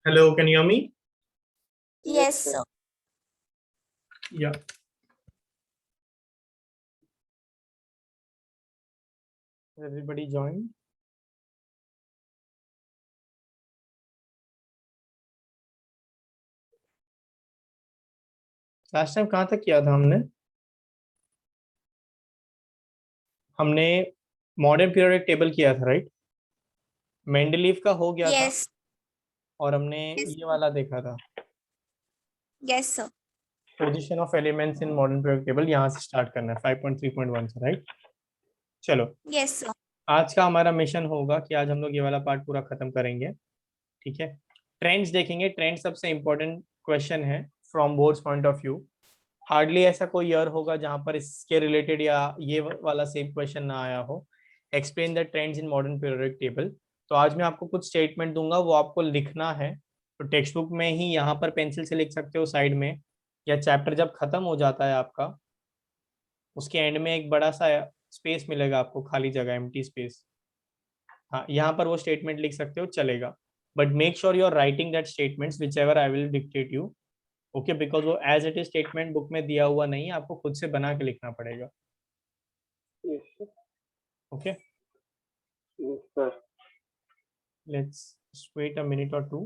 Hello, can you hear me? Yes, sir. Yeah. Everybody join. Last time कहाँ तक किया था हमने मॉडर्न पीरियोडिक टेबल किया था, राइट? मेंडलीव का हो गया था Yes, और हमने yes, ये वाला देखा था, yes, sir. Position of elements in modern periodic table. यहाँ से स्टार्ट करना है 5.3.1 से, राइट? चलो, Yes, sir. आज का हमारा मिशन होगा कि आज हम लोग ये वाला पार्ट पूरा खत्म करेंगे। ठीक है, ट्रेंड्स देखेंगे। ट्रेंड सबसे इंपॉर्टेंट क्वेश्चन है from boards point of view. Hardly ऐसा कोई ईयर होगा जहां पर इसके रिलेटेड या ये वाला सेम क्वेश्चन ना आया हो। Explain the trends in modern periodic table. तो आज मैं आपको कुछ स्टेटमेंट दूंगा, वो आपको लिखना है। तो टेक्स्ट बुक में ही यहाँ पर पेंसिल से लिख सकते हो साइड में, या चैप्टर जब खत्म हो जाता है आपका, उसके एंड में एक बड़ा सा स्पेस मिलेगा आपको, खाली जगह, एम्प्टी स्पेस। हाँ, यहाँ पर वो स्टेटमेंट लिख सकते हो, चलेगा। But make sure you are writing that statements whichever I will dictate you. Okay, because वो as it is statement book में दिया हुआ नहीं है, आपको खुद से बना के लिखना पड़ेगा। Okay, let's wait a minute और two,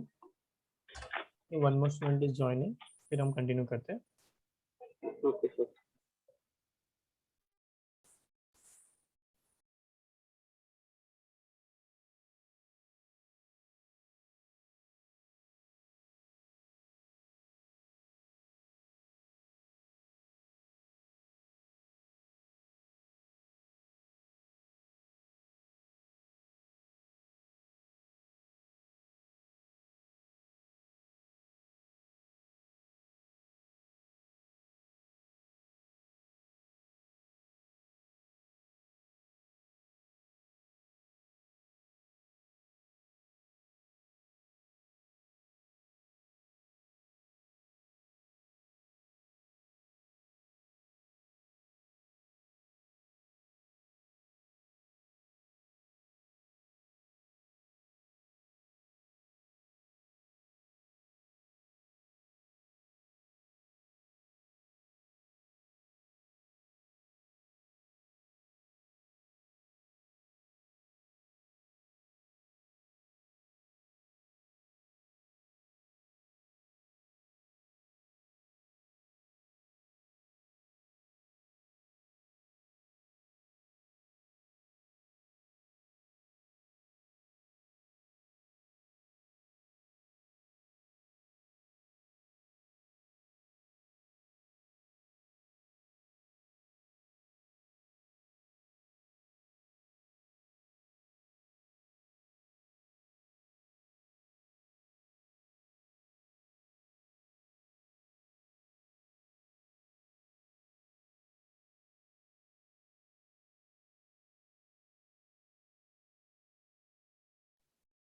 one more student is joining, फिर हम कंटिन्यू करते हैं। Okay, sir.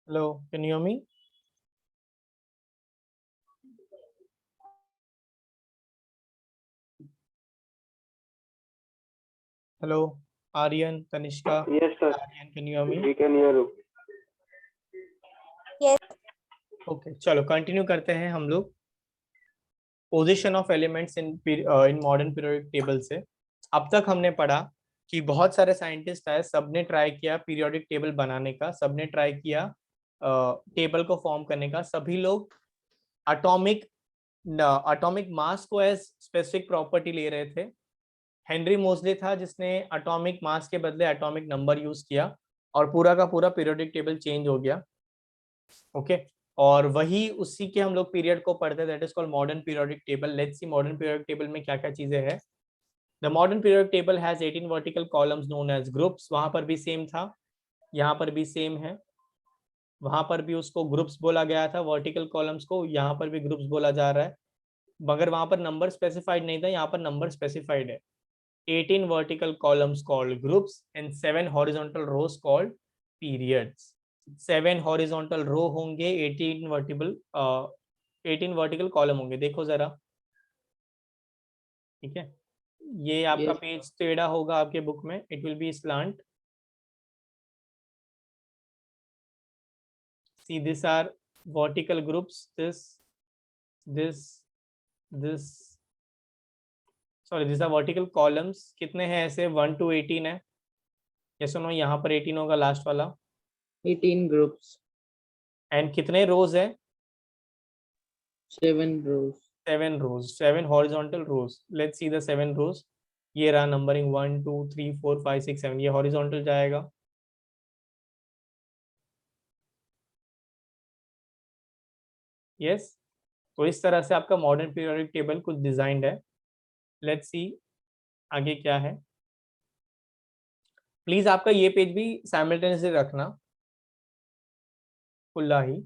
Hello, can you hear me? Hello, Aryan, Tanishka, Yes, sir. Aryan, can you hear me? We can hear you. Yes, okay, चलो continue करते हैं हम लोग position of elements in modern periodic table से। अब तक हमने पढ़ा कि बहुत सारे साइंटिस्ट आए, सबने ट्राई किया पीरियोडिक टेबल बनाने का, सबने ट्राई किया टेबल को फॉर्म करने का। सभी लोग एटॉमिक एटॉमिक मास को एज स्पेसिफिक प्रॉपर्टी ले रहे थे। हेनरी मोजले था जिसने एटॉमिक मास के बदले एटॉमिक नंबर यूज किया, और पूरा का पूरा पीरियोडिक टेबल चेंज हो गया। ओके, और वही उसी के हम लोग पीरियड को पढ़ते हैं, that is called modern periodic table. Let's see modern periodic table में क्या क्या चीजें हैं। The modern periodic table has 18 vertical columns known age groups. वहां पर भी सेम था, यहाँ पर भी सेम है। वहां पर भी उसको ग्रुप्स बोला गया था, वर्टिकल कॉलम्स को, यहाँ पर भी ग्रुप्स बोला जा रहा है, मगर वहां पर नंबर स्पेसिफाइड नहीं था, यहाँ पर नंबर स्पेसिफाइड है। 18 vertical columns called groups and 7 horizontal rows called periods। 7 horizontal row होंगे, 18 vertical column होंगे। देखो जरा, ठीक है, ये आपका पेज टेढ़ा होगा आपके बुक में, it will be slant। See, these are vertical groups, this, sorry, these are vertical columns. कितने हैं ऐसे? 1 to 18 है। ये सुनो, यहाँ पर 18 होगा लास्ट वाला। 18 groups, एंड कितने रोज है? 7 rows. 7 rows, 7 horizontal rows. Let's see the 7 rows. ये रहा नंबरिंग 1 2 3 4 5 6 7, ये हॉरिजॉन्टल जाएगा। यस, तो इस तरह से आपका मॉडर्न पीरियोडिक टेबल कुछ डिजाइंड है। लेट्स सी आगे क्या है। प्लीज आपका ये पेज भी साइमल्टेनियसली रखना खुला ही।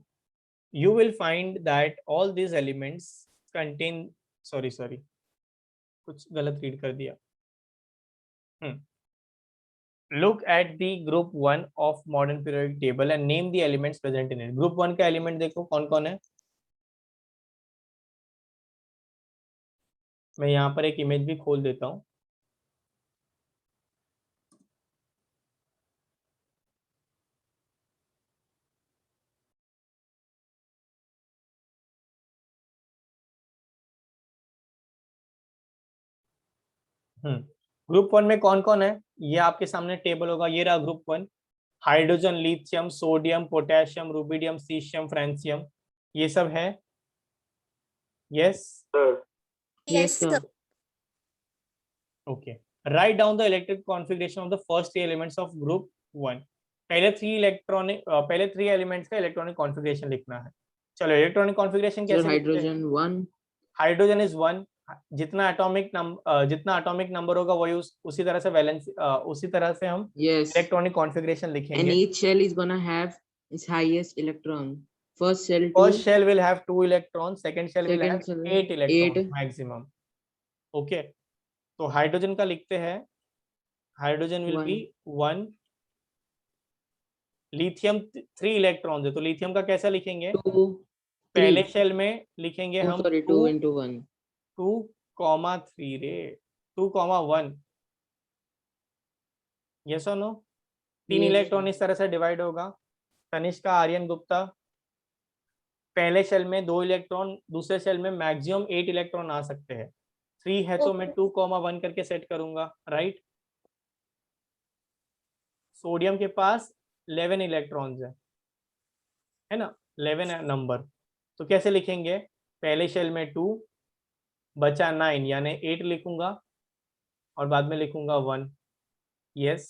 You will find that all these elements contain, sorry, कुछ गलत रीड कर दिया। Look at the group 1 of modern periodic table and name the elements present in it. Group 1 का एलिमेंट देखो कौन कौन है। मैं यहाँ पर एक इमेज भी खोल देता हूँ। ग्रुप 1 में कौन कौन है ये आपके सामने टेबल होगा। ये रहा group 1। Hydrogen, lithium, sodium, potassium, rubidium, caesium, francium, ये सब है। Yes, Yes, sir. Okay. Write down the electric configuration of the first 3 elements of group 1। पहले 3 एलिमेंट्स का इलेक्ट्रॉनिक कॉन्फ़िगरेशन लिखना है। चलो, इलेक्ट्रॉनिक कॉन्फ़िगरेशन So कैसे लिखते हैं? hydrogen 1, hydrogen is 1। जितना एटॉमिक नंबर होगा वही उसी तरह से वैलेंस, उसी तरह से हम yes, इलेक्ट्रॉनिक कॉन्फ़िगरेशन and लिखेंगे। each shell is gonna have its highest electron. First shell 2, first shell will have 2 electron, second shell will have second shell 8 electron 8, maximum. Okay, तो हाइड्रोजन का लिखते हैं। Hydrogen will be 1, 1। Lithium 3 electrons है, तो lithium का कैसा लिखेंगे? 2, पहले 3. शेल में लिखेंगे Oh, हम sorry, 2 into 1. 2,3 रे, 2,1। यस और नो? 3 Yes, electron sir. इस तरह से डिवाइड होगा। तनिष्का, आर्यन गुप्ता, पहले शेल में 2 इलेक्ट्रॉन, दूसरे शेल में मैक्सिमम 8 इलेक्ट्रॉन आ सकते हैं। 3 है तो मैं 2,1 करके सेट करूंगा, राइट। सोडियम के पास 11 इलेक्ट्रॉन्स है ना, 11 नंबर। तो कैसे लिखेंगे? पहले शेल में 2, बचा 9 यानी 8 लिखूंगा और बाद में लिखूंगा 1। Yes,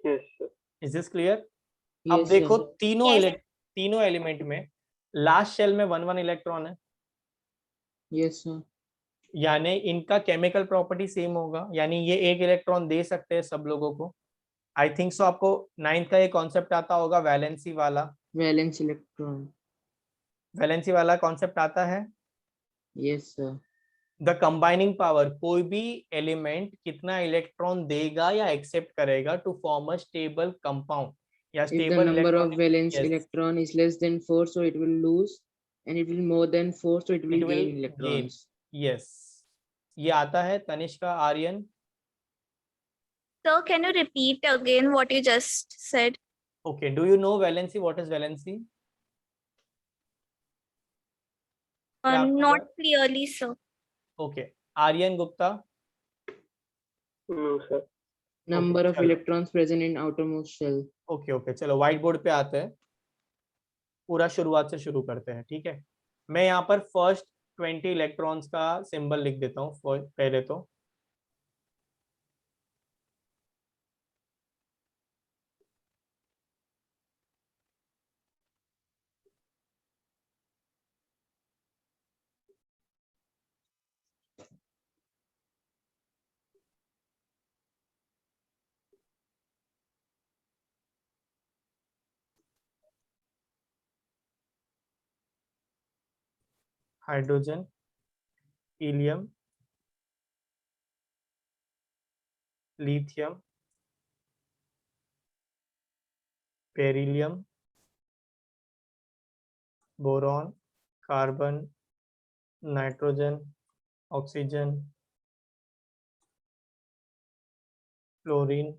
Yes, sir. Is this clear? अब Yes, देखो, sir. Yes. तीनों एलिमेंट में लास्ट शेल में 1 इलेक्ट्रॉन है, Yes, sir. यानी इनका केमिकल प्रॉपर्टी सेम होगा, यानी ये 1 इलेक्ट्रॉन दे सकते हैं सब लोगों को। आई थिंक सो आपको 9th का ये कॉन्सेप्ट आता होगा, वैलेंसी वाला। Valence electron. वैलेंसी वाला कॉन्सेप्ट आता है। Yes, sir. The combining power, कोई भी एलिमेंट कितना इलेक्ट्रॉन देगा या एक्सेप्ट करेगा to form a stable compound या If the stable number of electronic. valence yes, electron is less than 4, so it will lose, and it will more than 4, so it it will will gain gain. electrons. Yes, ये आता है। Tanishka, Aryan, Sir, can you repeat again what you just said? Okay. Do you know valency? What is valency? क्या आपको Not clearly, sir. ओके, Aryan Gupta, No, sir. Number of चलो, electrons present in outermost shell. Okay, चलो white board पे आते हैं। पूरा शुरुआत से शुरू करते हैं, ठीक है। मैं यहाँ पर फर्स्ट 20 इलेक्ट्रॉन्स का सिंबल लिख देता हूँ पहले तो। Hydrogen, helium, lithium, beryllium, boron, carbon, nitrogen, oxygen, fluorine,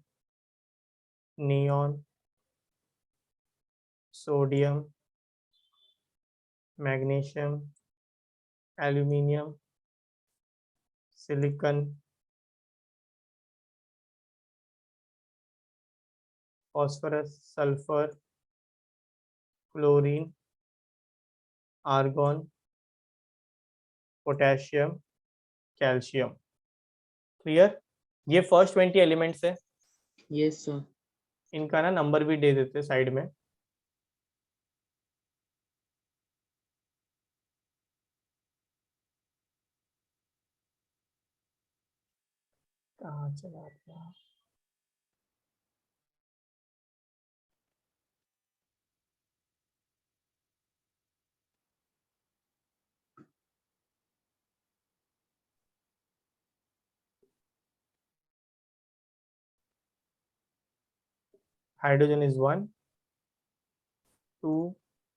neon, sodium, magnesium, aluminium, silicon, phosphorus, sulphur, chlorine, argon, potassium, calcium. Clear? ये फर्स्ट 20 एलिमेंट्स है। Yes, sir. इनका ना नंबर भी दे देते साइड में। कहाँ चला गया? Hydrogen is 1, 2,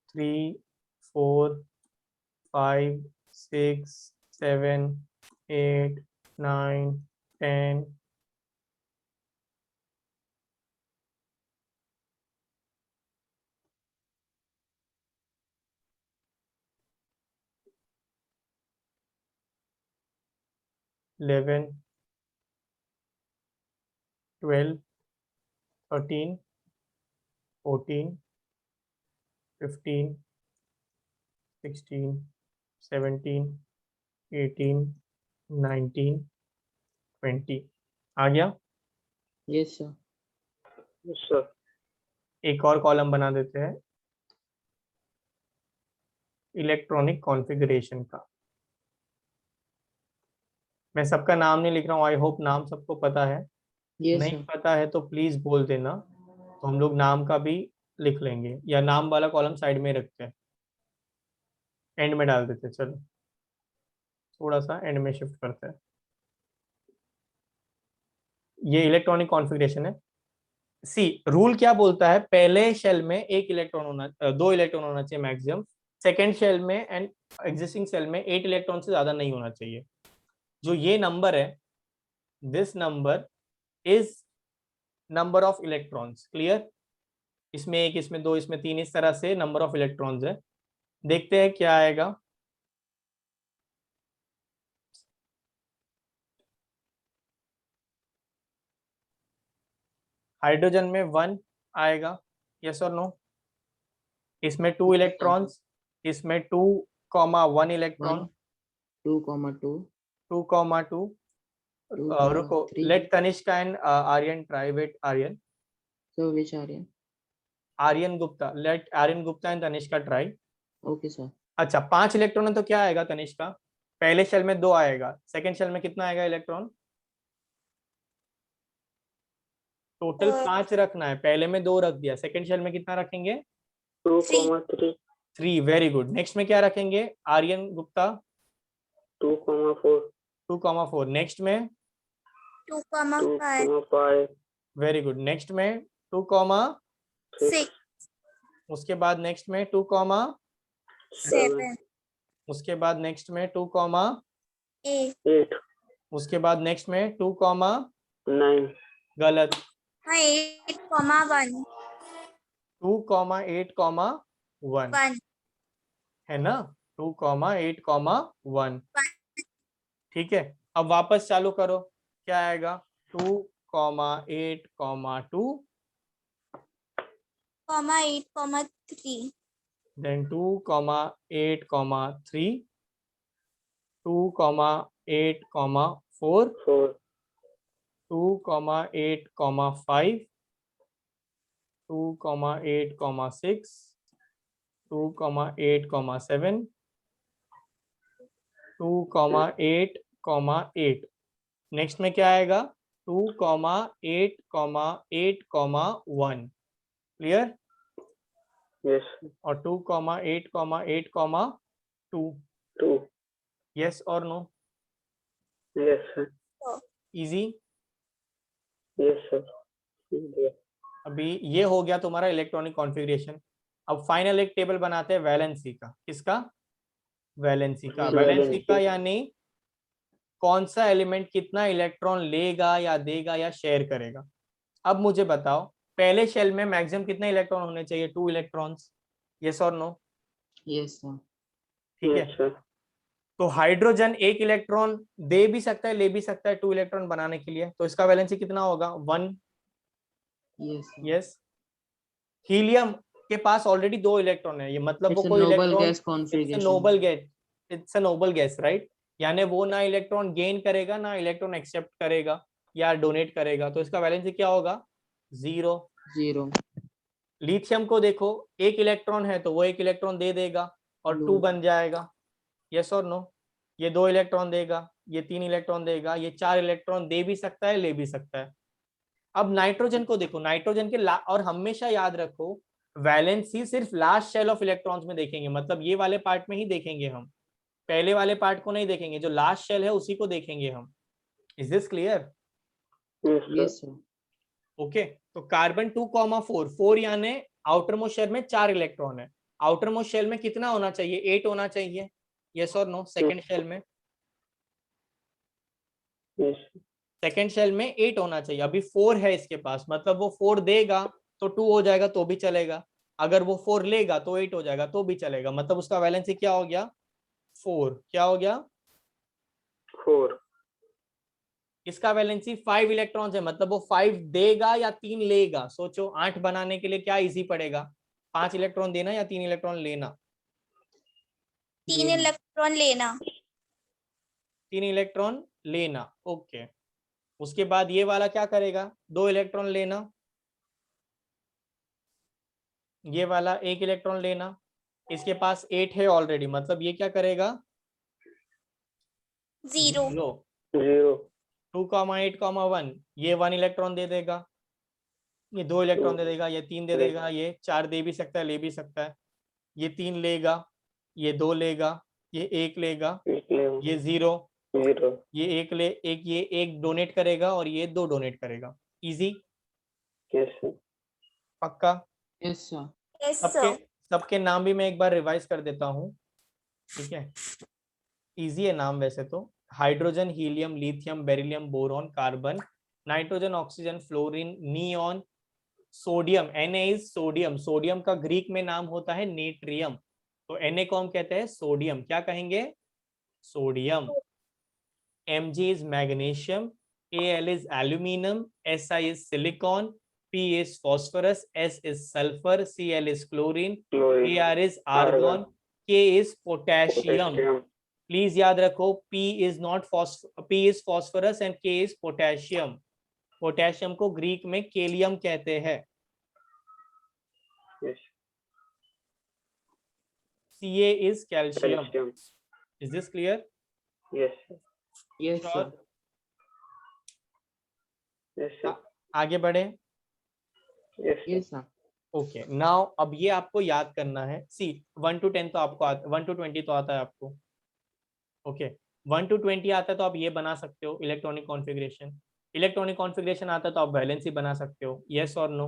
3, 4, 5, 6, 7, 8, 9, 10, 11, 12, 13, 14, 15, 16, 17, 18, 19, 20। आ गया? Yes, sir. Yes, sir. एक और कॉलम बना देते हैं इलेक्ट्रॉनिक कॉन्फ़िगरेशन का। मैं सबका नाम नहीं लिख रहा हूँ, आई होप नाम सबको पता है। Yes, नहीं sir. पता है तो प्लीज बोल देना, तो हम लोग नाम का भी लिख लेंगे, या नाम वाला कॉलम साइड में रखते हैं, एंड में डाल देते हैं। चलो थोड़ा सा एंड में शिफ्ट करते हैं। ये इलेक्ट्रॉनिक कॉन्फ़िगरेशन है। सी रूल क्या बोलता है, पहले शेल में एक इलेक्ट्रॉन होना, 2 इलेक्ट्रॉन होना चाहिए मैक्सिमम। सेकेंड शेल में एंड एग्जिस्टिंग सेल में 8 इलेक्ट्रॉन से ज्यादा नहीं होना चाहिए। जो ये नंबर है, this number is number of electrons. Clear? इसमें 1, इसमें 2, इसमें 3, इस तरह से नंबर ऑफ इलेक्ट्रॉन्स है। देखते हैं क्या आएगा। हाइड्रोजन में 1 आएगा, यस और नो? इसमें 2 इलेक्ट्रॉन्स, इसमें 2,1 इलेक्ट्रॉन, 2,2. 2,2। 2, रुको, 3. Let Tanishka and Aryan try. Wait, Aryan, So which Aryan? Aryan Gupta, let Aryan Gupta and Tanishka try. Okay, sir. अच्छा 5 इलेक्ट्रॉन है तो क्या आएगा तनिष्का? पहले शेल में 2 आएगा, सेकेंड शेल में कितना आएगा इलेक्ट्रॉन? टोटल 5 रखना है, पहले में 2 रख दिया, सेकेंड शेल में कितना रखेंगे? 2,3, 3। Very good. नेक्स्ट में क्या रखेंगे आर्यन गुप्ता? 2,4, 2,4। नेक्स्ट में 2,5, 2,5, वेरी गुड। नेक्स्ट में 2, 6, उसके बाद नेक्स्ट में 2, 7, उसके बाद नेक्स्ट में 2, 8. 8, उसके बाद नेक्स्ट में 2, 9, गलत, हाँ 8,1. 2, 8, 1 1. है ना? 2, 8, 1। ठीक है, अब वापस चालू करो, क्या आएगा? 2, 8, 2, 8,3. then 2, 8, 3, 2, 8, 4, 4, 2, 8, 5, 2, 8, 6, 2, 8, 7, 2, 8, 8। नेक्स्ट में क्या आएगा? 2, 8, 8, 1। क्लियर? yes, और 2, 8, 8, 2। 2, यस और no? yes, sir, easy. yes, sir. Yeah. अभी ये हो गया तुम्हारा इलेक्ट्रॉनिक कॉन्फ़िगरेशन। अब फाइनल एक टेबल बनाते हैं वैलेंसी का। किसका? वैलेंसी का। वैलेंसी का यानी कौन सा एलिमेंट कितना इलेक्ट्रॉन लेगा या देगा या शेयर करेगा। अब मुझे बताओ, पहले शेल में मैक्सिमम कितने इलेक्ट्रॉन होने चाहिए? 2 इलेक्ट्रॉन्स। यस और नो? Yes, sir. ठीक है, Yes, sir. तो हाइड्रोजन एक इलेक्ट्रॉन दे भी सकता है, ले भी सकता है 2 इलेक्ट्रॉन बनाने के लिए, तो इसका वैलेंसी कितना होगा? 1। Yes, sir. यस। हीलियम के पास ऑलरेडी 2 इलेक्ट्रॉन है, ये मतलब It's वो a कोई noble electron, gas configuration. It's a noble gas, right? यानी वो ना इलेक्ट्रॉन गेन करेगा ना इलेक्ट्रॉन एक्सेप्ट करेगा या डोनेट करेगा, तो इसका वैलेंसी क्या होगा? 0। 0. लिथियम को देखो, एक इलेक्ट्रॉन है तो वो एक इलेक्ट्रॉन दे देगा और 2 Blue. बन जाएगा, यस और नो? ये 2 इलेक्ट्रॉन देगा, ये 3 इलेक्ट्रॉन देगा, ये 4 इलेक्ट्रॉन दे भी सकता है, ले भी सकता है। अब नाइट्रोजन को देखो, नाइट्रोजन के और हमेशा याद रखो वैलेंसी सिर्फ लास्ट शेल ऑफ इलेक्ट्रॉन्स में देखेंगे, मतलब ये वाले पार्ट में ही देखेंगे हम, पहले वाले पार्ट को नहीं देखेंगे, जो लास्ट शेल है उसी को देखेंगे हम। Is this clear? Yes, sir. Yes, sir. Okay, तो कार्बन 2,4, 4 यानी आउटर मोस्ट शेल में 4 इलेक्ट्रॉन है, आउटर मोस्ट शेल में कितना होना चाहिए? 8 होना चाहिए, यस और नो? सेकेंड शेल में, Yes, sir. सेकेंड शेल में 8 होना चाहिए, अभी 4 है इसके पास, मतलब वो 4 देगा तो 2 हो जाएगा तो भी चलेगा, अगर वो 4 लेगा तो 8 हो जाएगा तो भी चलेगा, मतलब उसका वैलेंसी क्या हो गया? 4। क्या हो गया? 4. इसका वैलेंसी 5 इलेक्ट्रॉन्स है, मतलब वो 5 देगा या 3 लेगा। सोचो 8 बनाने के लिए क्या इजी पड़ेगा, 5 इलेक्ट्रॉन देना या 3 इलेक्ट्रॉन लेना? 3 इलेक्ट्रॉन लेना। 3 इलेक्ट्रॉन लेना, ओके। उसके बाद ये वाला क्या करेगा? 2 इलेक्ट्रॉन लेना, ये वाला 1 इलेक्ट्रॉन लेना, इसके पास 8 है ऑलरेडी, मतलब ये क्या करेगा? 0। 0. 2,8,1, ये 1 इलेक्ट्रॉन दे देगा, ये 2 इलेक्ट्रॉन दे देगा, ये 3 दे देगा, ये 4 दे भी सकता है, ले भी सकता है, ये 3 लेगा, ये 2 लेगा, ये 1 लेगा, ये 0, 0. ये 1 ले, ये 1 डोनेट करेगा और ये 2 डोनेट करेगा। इजी? Yes, sir. पक्का? Yes, sir. यस सबके सर। सबके नाम भी मैं एक बार रिवाइज कर देता हूँ, ठीक है? इजी है नाम वैसे तो, hydrogen, helium, lithium, beryllium, boron, carbon, nitrogen, oxygen, fluorine, neon, sodium. Na is sodium, sodium का ग्रीक में नाम होता है नेट्रियम, तो Na को हम कहते हैं सोडियम, क्या कहेंगे? Sodium. Mg is magnesium, Al is aluminum, Si is silicon, P is phosphorus, S is sulfur, Cl is chlorine, Chlorine. Ar is argon, K is potassium. Potassium. Please याद रखो, P is phosphorus and K is potassium. Potassium को Greek में केलियम कहते हैं। Yes. Ca is calcium. Calcium. Is this clear? Yes, sir. Yes, Sure. sir. Yes, sir. आगे बढ़े। Yes, sir. Yes, sir. Okay, now अब ये आपको याद करना है। सी 1 to 10 तो आपको 1 to 20 तो आता है आपको, ओके। 1 to 20 आता है तो आप ये बना सकते हो इलेक्ट्रॉनिक कॉन्फ़िगरेशन। इलेक्ट्रॉनिक कॉन्फ़िगरेशन आता है तो आप वैलेंसी बना सकते हो, यस और no?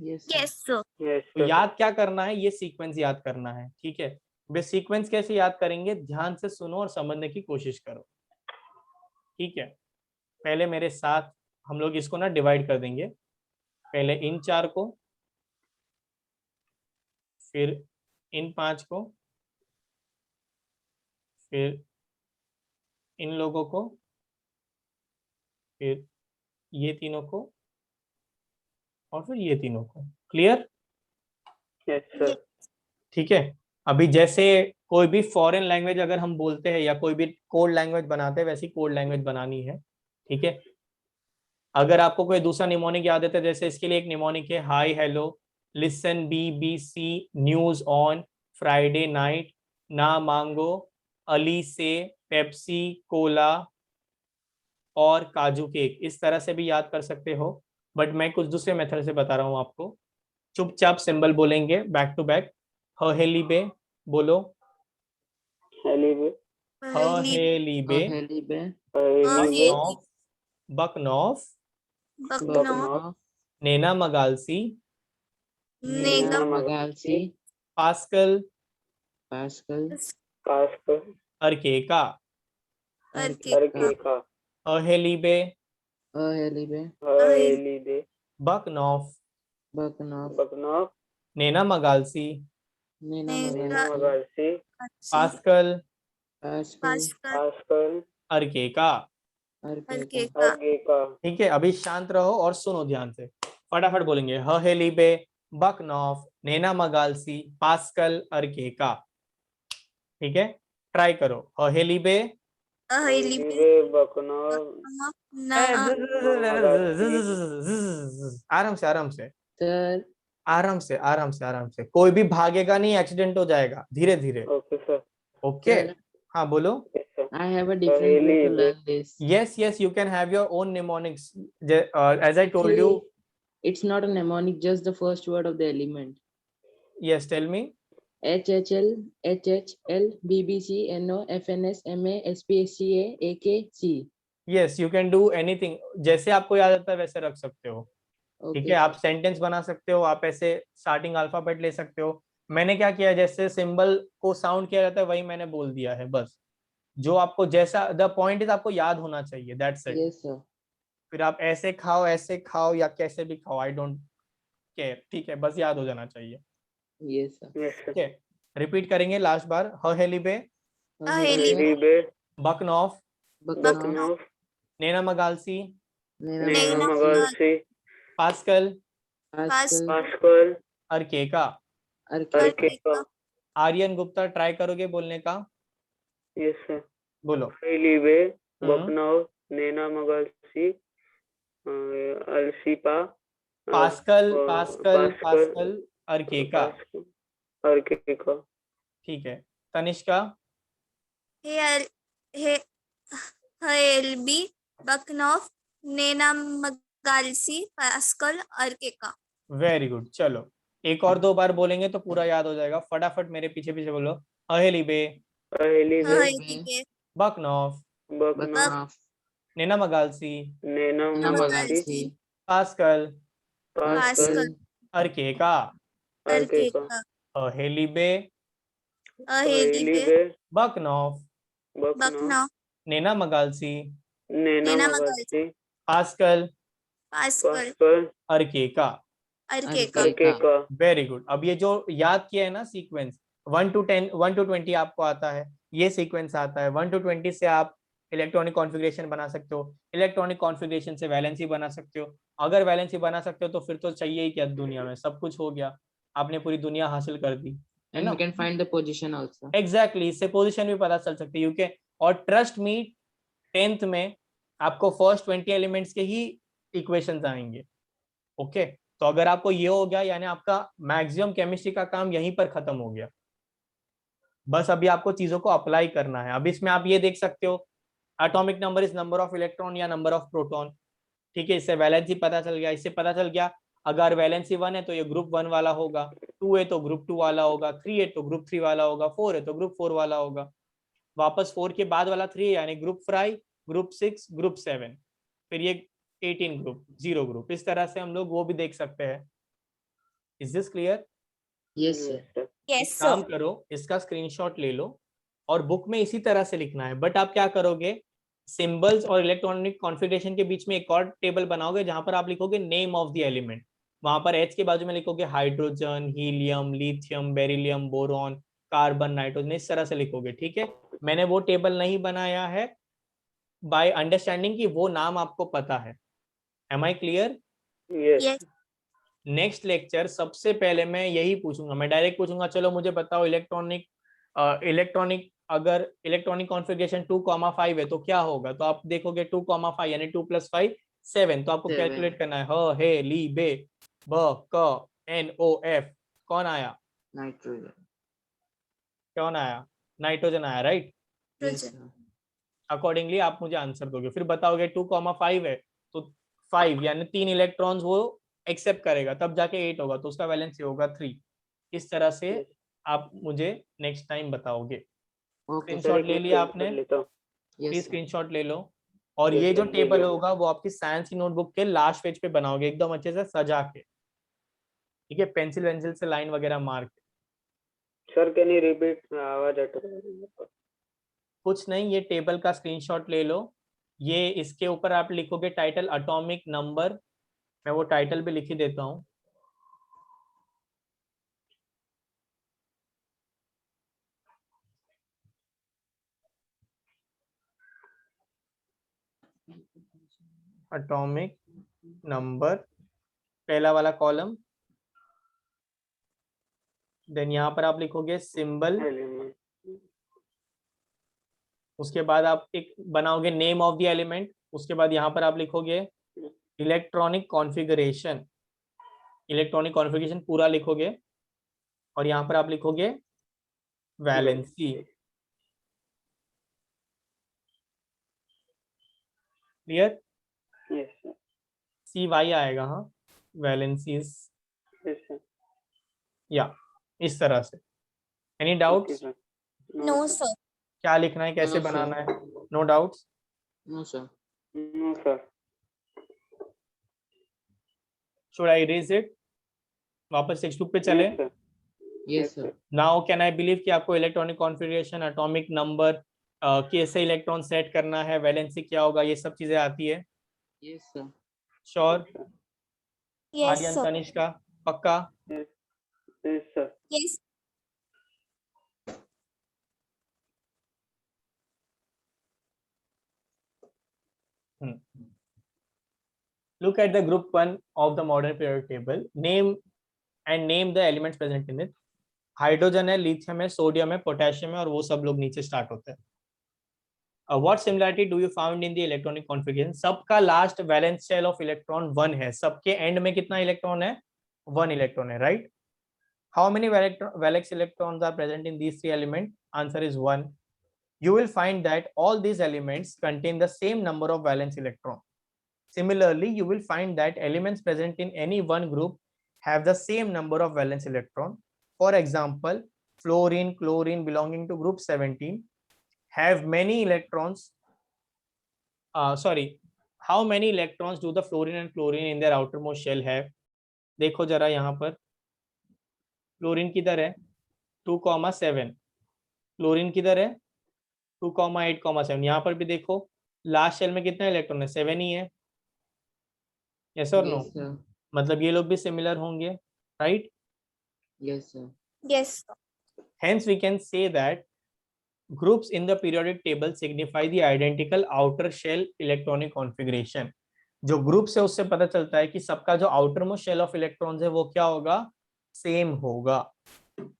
Yes, sir. Yes sir. Yes, तो sir. याद क्या करना है? ये सीक्वेंस याद करना है, ठीक है? वे सीक्वेंस कैसे याद करेंगे? ध्यान से सुनो और समझने की कोशिश करो, ठीक है? पहले मेरे साथ हम लोग इसको ना डिवाइड कर देंगे, पहले इन 4 को, फिर इन 5 को, फिर इन लोगों को, फिर ये तीनों को, और फिर ये तीनों को। क्लियर? Yes, sir. ठीक है। अभी जैसे कोई भी फॉरेन लैंग्वेज अगर हम बोलते हैं या कोई भी कोड लैंग्वेज बनाते हैं, वैसी कोड लैंग्वेज बनानी है, ठीक है? अगर आपको कोई दूसरा निमोनिक याद है, जैसे इसके लिए एक निमोनिक है hi hello, listen, BBC, news on, Friday night, ना मांगो, अली से, पेप्सी, कोला और काजू केक। इस तरह से भी याद कर सकते हो, बट मैं कुछ दूसरे मेथड से बता रहा हूँ आपको। चुपचाप सिंबल बोलेंगे बैक टू बैक। हेलीबे बोलो, Helibe. हेलीबे, Helibe. Helibe. बकनॉफ, Buknov. नेना मगालसी, नेगा Magalsi. Pascal, Pascal. Pascal. अरकेका, Arkeeka. हेलीबे, Helibe. Helibe. बकनॉफ, Buknov. Buknov. नेना मगालसी, Nena Nena Magalsi, Magalsi, Pascal, Pascal, Pascal Pascal, अर्केका। Arqueta, Arqueta Argeca, ठीक है, अभी शांत रहो और सुनो ध्यान से, फटाफट बोलेंगे। हेलीबे, बकनॉफ, नेना मगालसी, पास्कल, अर्केका। ठीक है, ट्राई करो। हेलीबे, Helibe Bakunov, Magalsi, आराम से आराम से Sir. आराम से आराम से आराम से, कोई भी भागेगा नहीं, एक्सीडेंट हो जाएगा, धीरे धीरे। okay sir, ओके, Sir, हाँ बोलो। yes sir, I have a different way to Helibe, learn this. Yes, yes, you can have your own mnemonics. As I told you. Actually, it's not a mnemonic, just the first word of the element. Yes, tell me. HHL, HHL, BBC, NO, FNS, MA, SPCA, AK, Yes, you can do anything. जैसे आपको याद आता है वैसे रख सकते हो। ठीक है, Okay. आप सेंटेंस बना सकते हो, आप ऐसे स्टार्टिंग अल्फाबेट ले सकते हो। मैंने क्या किया, जैसे सिंबल को साउंड किया जाता है वही मैंने बोल दिया है, बस। जो आपको जैसा, द पॉइंट इज आपको याद होना चाहिए, दैट्स इट। Yes, sir. फिर आप ऐसे खाओ या कैसे भी खाओ, आई डोंट केयर। ठीक है, बस याद हो जाना चाहिए। Yes, sir. yes sir, ठीक है, रिपीट करेंगे लास्ट बार। हेलीबे, Helibe Helibe, बकनॉफ, Bakunov, नेना मगालसी, Nena Nena Nena Magalsi, Magalsi, Pascal, Pascal, Pascal, अर्केका। Arqueta, Argeca, Aryan Gupta, try करोगे बोलने का? yes sir, बोलो। Helibe, हम्म, Bakunov, Nena Magalsi, Alsipa, Pascal, Pascal, Pascal, Pascal, अर्केका। Pascal, Argeca, ठीक है, Tanishka. Hel Helby Bucknoff Nena Magalsi Pascal Arqueta very good, चलो एक और दो बार बोलेंगे तो पूरा याद हो जाएगा। फटाफट मेरे पीछे पीछे बोलो। हेलीबे, Helibe, Helibe बकनॉफ, Bakunov, Bucknoff, नेना मगालसी, Nena Nena Magalsi, Magalsi, Pascal, Pascal, Pascal अर्केका। Argeca, Arqueta हेलीबे, Helibe Helibe, बकनॉफ, Bakunov, Bucknoff नेना मगालसी, Nena Nena Magalsi Magalsi, Pascal, Pascal Pascal, अर्केका। Arqueta Argeca, very good. अब ये जो याद किया है ना सीक्वेंस, 1 to 10, 1 to 20 आपको आता है, ये सीक्वेंस आता है। 1 to 20 से आप इलेक्ट्रॉनिक कॉन्फ़िगरेशन बना सकते हो, इलेक्ट्रॉनिक कॉन्फ़िगरेशन से वैलेंसी बना सकते हो। अगर वैलेंसी बना सकते हो तो फिर तो चाहिए ही क्या, दुनिया में सब कुछ हो गया, आपने पूरी दुनिया हासिल कर दी, है and ना? we can find the position also. Exactly, इससे पोजीशन भी पता चल सकती है। यूके और ट्रस्ट मी, 10th में आपको फर्स्ट 20 एलिमेंट्स के ही इक्वेशंस आएंगे। ओके, तो अगर आपको ये हो गया, यानी आपका मैक्सिमम केमिस्ट्री का काम यहीं पर खत्म हो गया। बस अभी आपको चीजों को अप्लाई करना है। अब इसमें आप ये देख सकते हो, atomic number is number of electron या नंबर ऑफ प्रोटॉन। ठीक है, इससे वैलेंसी पता चल गया। इससे पता चल गया अगर वैलेंसी 1 है तो ये ग्रुप 1 वाला होगा, 2 है तो ग्रुप 2 वाला होगा, 3 है तो ग्रुप 3 वाला होगा, 4 है तो ग्रुप 4 वाला होगा, वापस 4 के बाद वाला 3 है यानी ग्रुप 5, ग्रुप 6, ग्रुप 7, फिर ये 18 ग्रुप, 0 ग्रुप। इस तरह से हम लोग वो भी देख सकते हैं। Is this clear? Yes, sir. sir. Yes काम sir करो, इसका स्क्रीनशॉट ले लो और बुक में इसी तरह से लिखना है। बट आप क्या करोगे, सिंबल्स और इलेक्ट्रॉनिक कॉन्फ़िगरेशन के बीच में एक और टेबल बनाओगे जहां पर आप लिखोगे नेम ऑफ द एलिमेंट। वहां पर एच के बाजू में लिखोगे hydrogen, helium, lithium, beryllium, boron, carbon, nitrogen, इस तरह से लिखोगे। ठीक है, मैंने वो टेबल नहीं बनाया है बाय अंडरस्टैंडिंग कि वो नाम आपको पता है। Am I clear? Yes. Yes next lecture सबसे पहले मैं यही पूछूंगा, मैं डायरेक्ट पूछूंगा चलो मुझे बताओ इलेक्ट्रॉनिक अगर इलेक्ट्रॉनिक कॉन्फ़िगरेशन 2,5 है तो क्या होगा। तो आप देखोगे 2,5 यानी 2 + 5 7, तो आपको 7. कैलकुलेट करना है। ह हे ली बे ब क एन ओ एफ, कौन आया? Nitrogen. कौन आया? नाइट्रोजन आया, राइट? Yes, sir. अकॉर्डिंगली आप मुझे आंसर दोगे, फिर बताओगे 2,5 है तो 5 यानी 3 इलेक्ट्रॉन्स वो एक्सेप्ट करेगा, तब जाके 8 होगा, तो उसका वैलेंसी होगा 3। इस तरह से आप मुझे नेक्स्ट टाइम बताओगे। Okay, sir sir. स्क्रीनशॉट एक ले मिनट लिया चेंज आपने? कर लेता हूँ। Please Yes, sir. स्क्रीनशॉट ले लो। और Yes, ये जो sir, ले टेबल लिया। होगा वो आपकी साइंस की नोटबुक के लास्ट पेज पे बनाओगे, एकदम अच्छे से सजा के। ठीक है, पेंसिल वेंसिल से लाइन वगैरह मार के। सर कैन यू रिपीट, आवाज अटक रही है। कुछ नहीं, ये टेबल का स्क्रीनशॉट ले लो। ये इसके ऊपर आप लिखोगे टाइटल एटॉमिक नंबर, मैं वो टाइटल भी लिख ही देता हूँ। एटॉमिक नंबर, पहला वाला कॉलम, देन यहाँ पर आप लिखोगे सिंबल, एलिमेंट, उसके बाद आप एक बनाओगे नेम ऑफ द एलिमेंट, उसके बाद यहाँ पर आप लिखोगे इलेक्ट्रॉनिक कॉन्फ़िगरेशन, इलेक्ट्रॉनिक कॉन्फ़िगरेशन पूरा लिखोगे और यहाँ पर आप लिखोगे valency. Clear? Yes sir, CY आएगा, हाँ, वैलेंसीज, यस सर, या इस तरह से। Any okay doubts? Sir, No, sir. क्या लिखना है, कैसे No, sir. बनाना है? No doubts? No, sir. No sir, should I erase it? वापस टेक्स्ट बुक पे चले। Yes sir, Yes, sir. Now can I believe कि आपको इलेक्ट्रॉनिक कॉन्फ़िगरेशन, एटॉमिक नंबर, कैसे इलेक्ट्रॉन सेट करना है, वैलेंसी क्या होगा, ये सब चीजें आती है? Yes, sir. श्योर? Yes, आर्यन, sir. तनिष्का, पक्का? Yes sir, Yes. Look at the group 1 of the modern periodic table. Name the elements present in it. Hydrogen है, लिथियम है, सोडियम है, पोटेशियम है, और वो सब लोग नीचे स्टार्ट होते हैं. What similarity do you found in the electronic configuration? सबका last valence shell of electron 1 है, सबके एंड में कितना इलेक्ट्रॉन है? 1 इलेक्ट्रॉन है, right? How many valence electrons are present in these 3 elements? Answer is 1. You will find that all these elements contain the same number of valence electrons. Similarly, you will find that elements present in any one group have the same number of valence electrons. For example, fluorine, chlorine belonging to group 17 have many electrons. How many electrons do the fluorine and chlorine in their outermost shell have? देखो जरा यहाँ पर, fluorine किधर है? 2,7. Chlorine किधर है? 2,8,7. यहाँ पर भी देखो, लास्ट शेल में कितना इलेक्ट्रॉन है? 7 ही है. यस और नो? Yes, sir. मतलब ये लोग भी सिमिलर होंगे, right? Yes, sir. Yes, sir. Hence we can say that groups in the periodic table signify the identical outer shell electronic configuration. जो ग्रुप से उससे पता चलता है कि सबका जो outermost shell of electrons है वो क्या होगा? सेम होगा.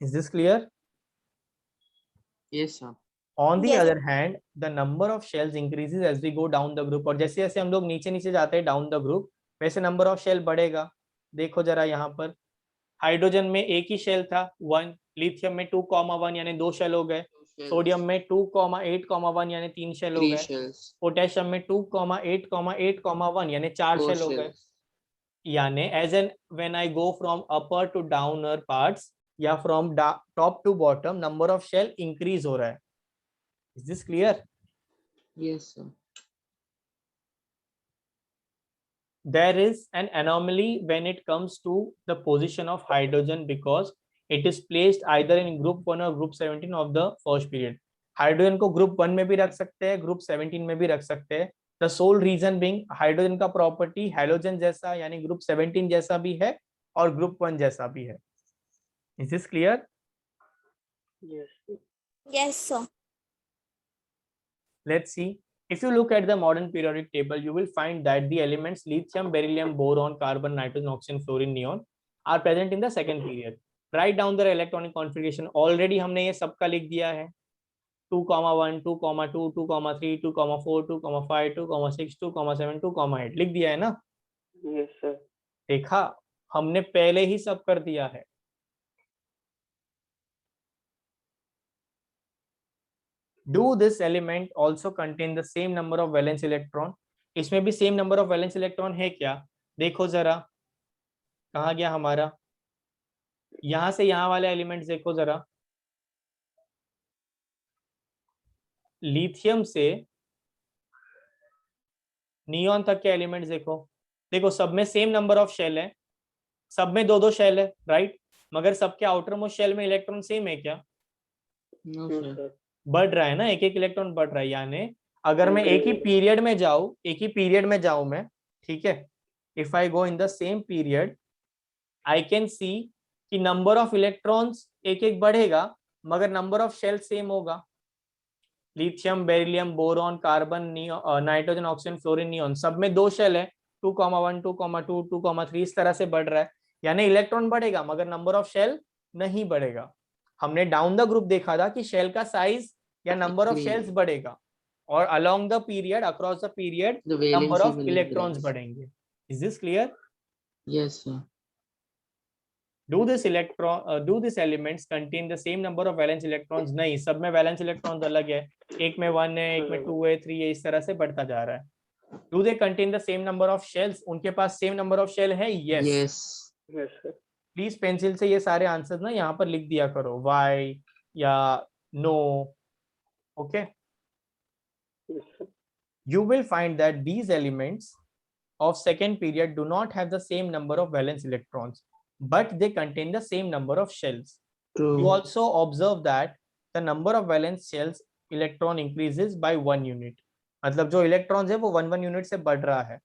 Is this clear? Yes, sir. On the Yes. other hand, the number of shells increases as we go down the group. और जैसे जैसे हम लोग नीचे नीचे जाते हैं डाउन द ग्रुप, वैसे नंबर ऑफ शेल बढ़ेगा. देखो जरा यहाँ पर, हाइड्रोजन में एक ही शेल था 1, लिथियम में 2,1 यानी 2 शेल हो गए, सोडियम में 2,8,1 यानी 3 शेल हो 3 गए, shells. पोटेशियम में 2,8,8,1 यानी 4 4 शेल हो गए. shells. यानी as and when I go from upper to downer parts या from top to bottom, number of shell increase हो रहा है. Is this clear? Yes, sir. There is an anomaly when it comes to the position of hydrogen because it is placed either in group 1 or group 17 of the first period. Hydrogen को group 1 में भी रख सकते हैं, group 17 में भी रख सकते हैं. The sole reason being hydrogen का प्रॉपर्टी हैलोजन जैसा यानी ग्रुप 17 जैसा भी है और ग्रुप 1 जैसा भी है. Is this clear? Yes, Yes, sir. Let's see. If you look at the modern periodic table, you will find that the elements lithium, beryllium, boron, carbon, nitrogen, oxygen, fluorine, neon are present in the second period. Write down their electronic configuration. Already हमने ये सबका लिख दिया है. 2,1, 2,2, 2,3, 2,4, 2,5, 2,6, 2,7, 2,8 लिख दिया है ना? यस सर, देखा, हमने पहले ही सब कर दिया है. Do this element also contain the same number of valence electron? इसमें भी same number of valence electron है क्या? देखो जरा, कहाँ गया हमारा? यहां से यहाँ वाले एलिमेंट्स देखो जरा, लिथियम से नियॉन तक के एलिमेंट्स देखो. देखो सब में सेम नंबर ऑफ शेल है, सब में 2-2 शेल है, राइट? मगर सबके आउटर मोस्ट शेल में इलेक्ट्रॉन सेम है क्या? No, no sir. सर, बढ़ रहा है ना, एक एक इलेक्ट्रॉन बढ़ रहा है. यानी अगर मैं एक ही पीरियड में जाऊं मैं, ठीक है, if I go in the same period, I can see कि नंबर ऑफ इलेक्ट्रॉन्स एक एक बढ़ेगा मगर नंबर ऑफ शेल सेम होगा. Lithium, beryllium, boron, carbon, nitrogen, oxygen, fluorine, neon, सब में 2 शेल है, 2,1, 2,2, 2,3, इस तरह से बढ़ रहा है, यानी इलेक्ट्रॉन बढ़ेगा मगर नंबर ऑफ शेल नहीं बढ़ेगा। हमने डाउन द ग्रुप देखा था कि शेल का साइज या नंबर ऑफ शेल्स बढ़ेगा, और along the period, across the period, The number valency of will electrons increase. बढ़ेंगे। Is this clear? Yes, sir. Do this elements contain the same number of valence electrons? नहीं, सब में valence electrons अलग है, एक में 1 है, एक में 2 है, 3 है, इस तरह से बढ़ता जा रहा है। Do they contain the same number of shells? उनके पास सेम नंबर ऑफ शेल है? Yes. Yes. Yes, sir. Please pencil से ये सारे आंसर्स ना यहाँ पर लिख दिया करो, why या no. Okay. Yes, sir. You will find that these elements of second period do not have the same number of valence electrons, but they contain the same number of shells. True. You also observe that the number of valence shells electron increases by 1 unit. मतलब जो electrons है वो 1 unit से बढ़ रहा है,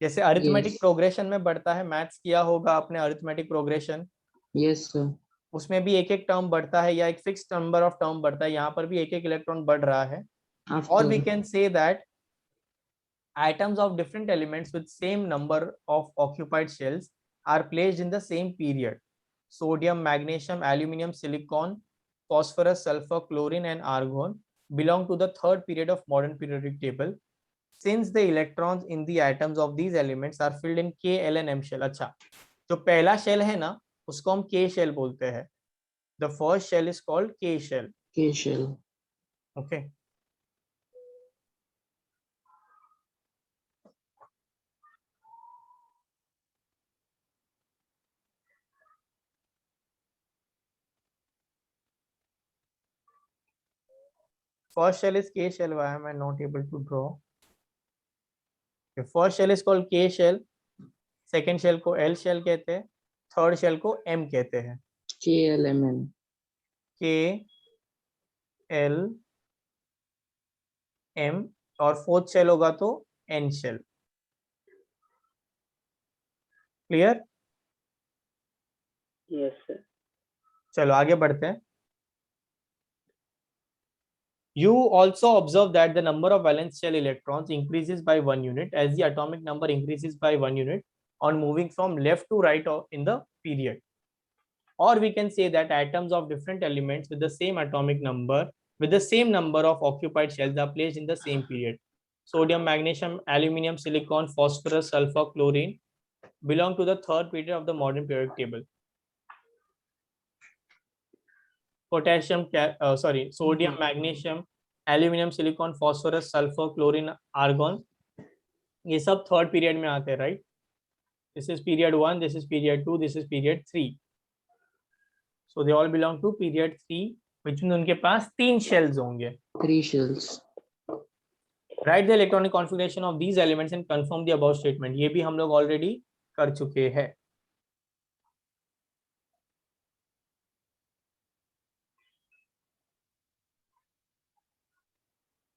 जैसे arithmetic Yes. Progression में बढ़ता है। मैथ्स किया होगा आपने अरिथमेटिक प्रोग्रेशन, Yes, sir. उसमें भी एक एक टर्म बढ़ता है या एक फिक्स नंबर ऑफ टर्म बढ़ता है, यहाँ पर भी एक एक इलेक्ट्रॉन बढ़ रहा है। और we After. can say that atoms of different elements with same number of occupied shells are placed in the same period. Sodium, magnesium, aluminium, silicon, phosphorus, sulfur, chlorine and argon belong to the third period of modern periodic table. Since the electrons in the atoms of these elements are filled in K, L and M shell. अच्छा, जो पहला shell है ना उसको हम K shell बोलते हैं. The first shell is called K shell. K shell. Okay. First shell is K shell. Why am I not able to draw? The first shell is called K shell. Second shell को L shell कहते हैं. Third shell को M कहते हैं. KLMN. K L M और fourth shell होगा तो N shell. Clear? Yes, sir. चलो आगे बढ़ते हैं. You also observe that the number of valence shell electrons increases by 1 unit as the atomic number increases by 1 unit on moving from left to right in the period. Or we can say that atoms of different elements with the same atomic number with the same number of occupied shells are placed in the same period. Sodium, magnesium, aluminium, silicon, phosphorus, sulfur, chlorine belong to the third period of the modern periodic table. Potassium, sodium, magnesium, aluminium, silicon, phosphorus, sulfur, chlorine, argon, ये सब third period में आते हैं, right? This is period 1, this is period 2, this is period 3. So they all belong to period 3, which means उनके पास 3 shells होंगे. 3 shells. Write the electronic configuration of these elements and confirm the above statement. ये भी हम लोग already कर चुके हैं.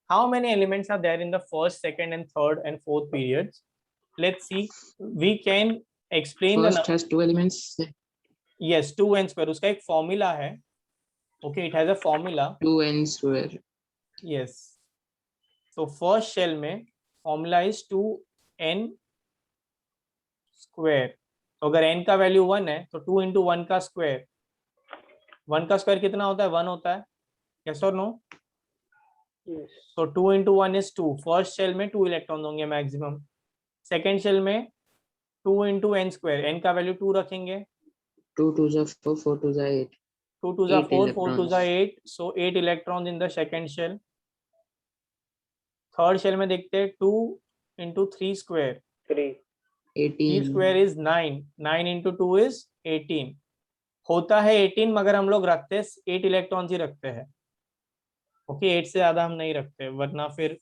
How many elements are there in the first, second, and third and fourth periods? Let's see. We can explain First has 2 elements. Yes, 2n square. उसका एक formula है. Okay, it has a formula. 2n square. Yes. So first shell में formula is 2n square. तो अगर n का value 1 है तो 2 into 1 का स्क्वायर. 1 का स्क्वायर कितना होता है? 1 होता है. Yes or no? Yes. So 2 into 1 is 2. First shell में 2 इलेक्ट्रॉन होंगे मैक्सिमम. सेकेंड शेल में 2 into n स्क्वायर. n का वैल्यू 2 रखेंगे. 2 2s are 4, 4 2s are 8. 2 2s are 4, 4 2s are 8. So 8 electrons in the second shell. Third shell में देखते हैं 2 into 3 square. 3. 18. 3 square is 9. 9 into 2 is 18. होता है 18 मगर हम लोग रखते हैं 8 इलेक्ट्रॉन्स ही रखते हैं. ओके, 8 से ज्यादा हम नहीं रखते वरना फिर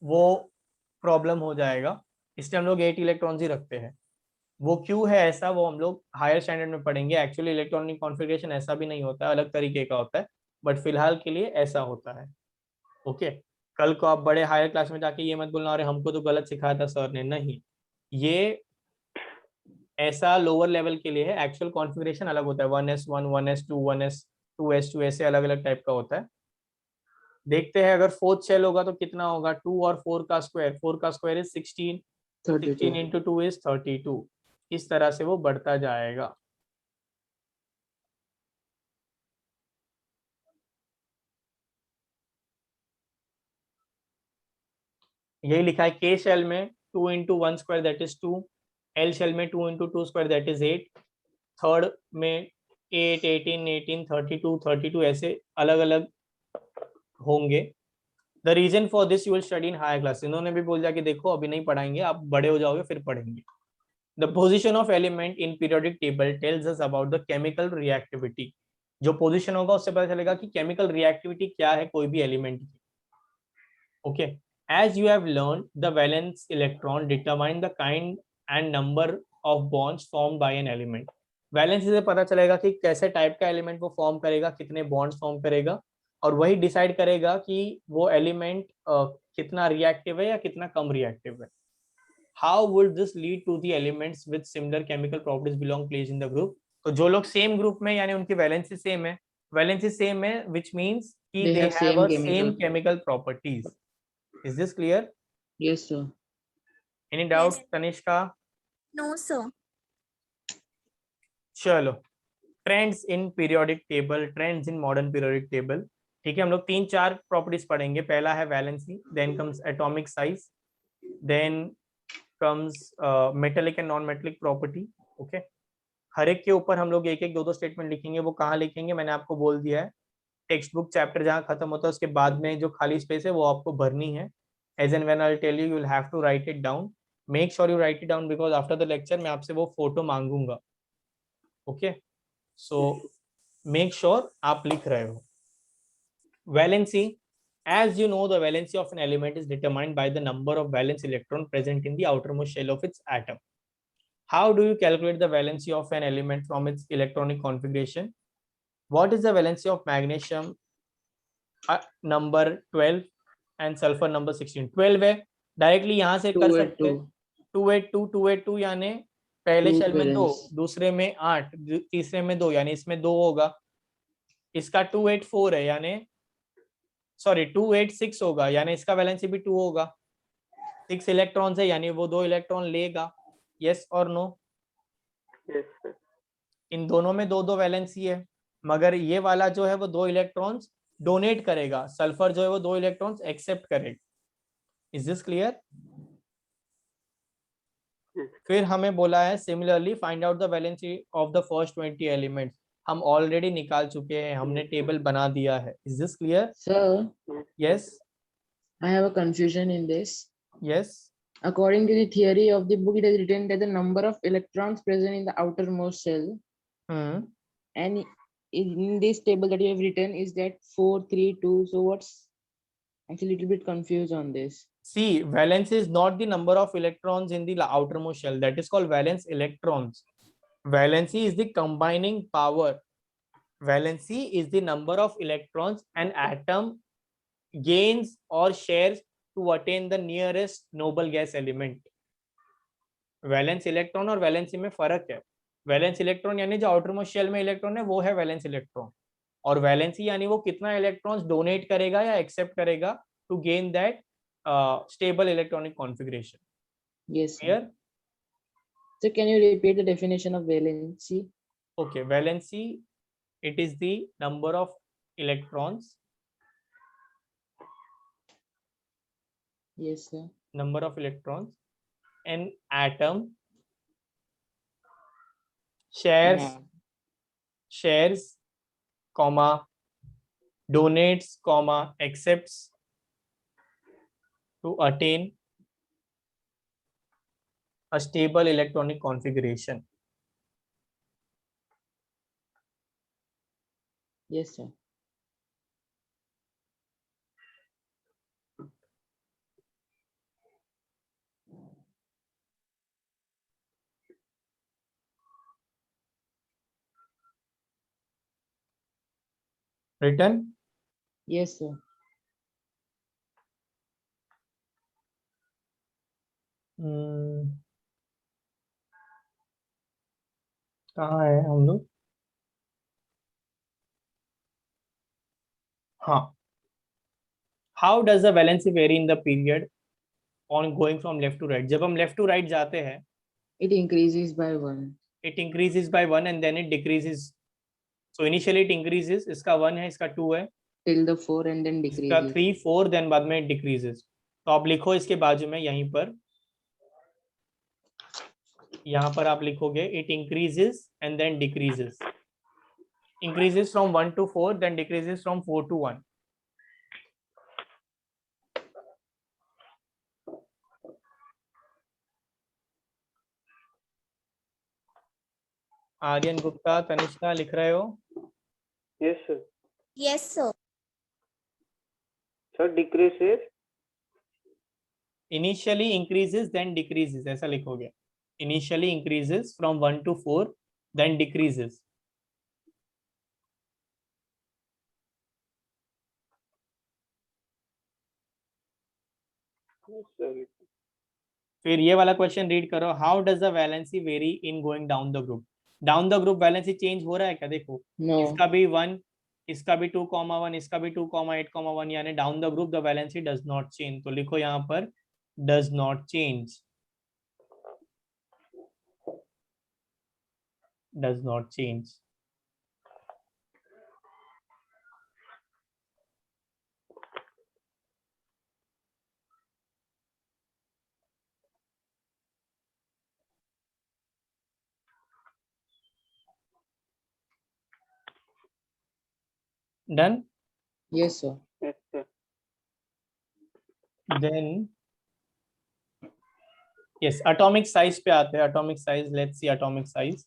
वो प्रॉब्लम हो जाएगा. इसलिए हम लोग 8 इलेक्ट्रॉन्स ही रखते हैं. वो क्यों है ऐसा वो हम लोग हायर स्टैंडर्ड में पढ़ेंगे. एक्चुअली इलेक्ट्रॉनिक कॉन्फ़िगरेशन ऐसा भी नहीं होता है, अलग तरीके का होता है, बट फिलहाल के लिए ऐसा होता है. ओके, कल को आप बड़े हायर क्लास में जाके ये मत बोलना अरे हमको तो गलत सिखाया था सर ने. नहीं, ये ऐसा लोअर लेवल के लिए है. एक्चुअल कॉन्फ़िगरेशन अलग होता है. 1s1, 1s2, 1s2, 2s2 ऐसे अलग अलग टाइप का होता है. देखते हैं, अगर फोर्थ शेल होगा तो कितना होगा, 2 और 4 का स्क्वायर, 4 का स्क्वायर इज 16, 16 32. Into 2 is 32। इस तरह से वो बढ़ता जाएगा। यही लिखा है, के शेल में 2 into 1 square that is 2, L shell में 2 into 2 square that is 8, third में 8, 18, 18, 32, 32 ऐसे अलग अलग होंगे। The reason for this you will study in higher class. इन्होंने भी बोल दिया कि देखो अभी नहीं पढ़ाएंगे, आप बड़े हो जाओगे फिर पढ़ेंगे। The position of element in periodic table tells us about the chemical reactivity. जो पोजिशन होगा उससे पता चलेगा कि केमिकल रिएक्टिविटी क्या है कोई भी एलिमेंट की। Okay, as you have learn the valence electron determine the kind and number of bonds form by an element. Valence से पता चलेगा कि कैसे टाइप का एलिमेंट वो फॉर्म करेगा, कितने बॉन्ड्स फॉर्म करेगा, और वही डिसाइड करेगा कि वो एलिमेंट कितना रिएक्टिव है या कितना कम रिएक्टिव है। How would this lead to the elements with similar chemical properties belong place in the group. तो जो लोग सेम ग्रुप में, यानी उनकी वैलेंसी सेम है, व्हिच मींस कि They they have have same a same chemical. Chemical properties. Is this clear? Yes, sir. Any doubt Yes. Tanishka? No, sir. चलो, trends in periodic table, trends in modern periodic table. ठीक है, हम लोग 3-4 properties पढ़ेंगे। पहला है valency, then comes atomic size, then comes metallic and non metallic property. Okay, हर एक के ऊपर हम लोग एक एक 2-2 स्टेटमेंट लिखेंगे। वो कहाँ लिखेंगे मैंने आपको बोल दिया है, टेक्स्ट बुक चैप्टर जहाँ खत्म होता है उसके बाद में जो खाली स्पेस है वो आपको भरनी है। As and when I will tell you, you will have to write it down. Make sure you write it down because after the lecture मैं आपसे वो फोटो मांगूंगा। ओके, सो मेक श्योर आप लिख रहे हो। Valency, as you know, the valency of an element is determined by the number of valence electron present in the outermost shell of its atom. How do you calculate the valency of an element from its electronic configuration? What is the valency of magnesium number 12 and sulfur number 16? 12 है, directly यहाँ से कर सकते हैं। 282. 282 यानी पहले Two shell में 2, valence. दूसरे में 8, तीसरे में 2, यानी इसमें 2 होगा। इसका 284 है, यानी सॉरी 286 होगा, यानी इसका वैलेंसी भी 2 होगा। 6 इलेक्ट्रॉन है, यानी वो 2 इलेक्ट्रॉन लेगा। यस और नो? Yes, sir. इन दोनों में 2-2 वैलेंसी है, मगर ये वाला जो है वो 2 इलेक्ट्रॉन्स डोनेट करेगा, सल्फर जो है वो 2 इलेक्ट्रॉन्स एक्सेप्ट करेगा। Is this clear? Yes. फिर हमें बोला है similarly find out the valency of the first 20 elements. हम ऑलरेडी निकाल चुके हैं, हमने टेबल बना दिया है। Is this clear? Sir, yes I have a confusion in this. Yes. According to the theory of the book, it is written that the number of electrons present in the outermost shell, and in this table that you have written is that 4, 3, 2. So what's actually a little bit confused on this? See, valence is not the number of electrons in the outermost shell. That is called valence electrons. Valency is the combining power. Valency is the number of electrons an atom gains or shares to attain the nearest noble gas element. Valence electron और valency में फर्क है। Valence electron यानी जो outermost shell में electron है वो है वैलेंस इलेक्ट्रॉन, और वैलेंसी यानी वो कितना इलेक्ट्रॉन्स डोनेट करेगा या एक्सेप्ट करेगा to gain that stable electronic configuration. Yes, sir. Clear? So can you repeat the definition of valency? Okay, valency, it is the number of electrons, Yes, sir. number of electrons an atom shares, Yeah. shares, comma, donates, comma, accepts to attain a stable electronic configuration. Yes, sir. Written? Yes, sir. कहाँ है हम लोग? हाँ, how does the valency vary in the period on going from left to right? जब हम left to right जाते हैं, It increases by 1 it increases by 1 and then it decreases. So initially it increases, इसका 1 है, इसका 2 है, till the 4 and then इसका decreases. 3 4 then बाद में डिक्रीजेस. तो आप लिखो इसके बाजू में यहीं पर, यहाँ पर आप लिखोगे it increases and then decreases. increases from 1 to 4 then decreases from 4 to 1. Aryan Gupta, Tanishka लिख रहे हो? Yes, sir. Yes, sir. Sir, decreases. Initially increases then decreases, ऐसा लिखोगे. Initially increases from 1 to 4 then decreases. Yes, sir. फिर ये वाला क्वेश्चन रीड करो. How does the valency vary in going down the group? Down the group valency change हो रहा है क्या? देखो, No. इसका भी 1, इसका भी 2,1, इसका भी 2,8,1, यानी down the group the valency does not change. तो लिखो यहाँ पर does not change, does not change. Done? Yes, sir. Yes, sir. Then yes, atomic size पे आते हैं. atomic size, let's see atomic size.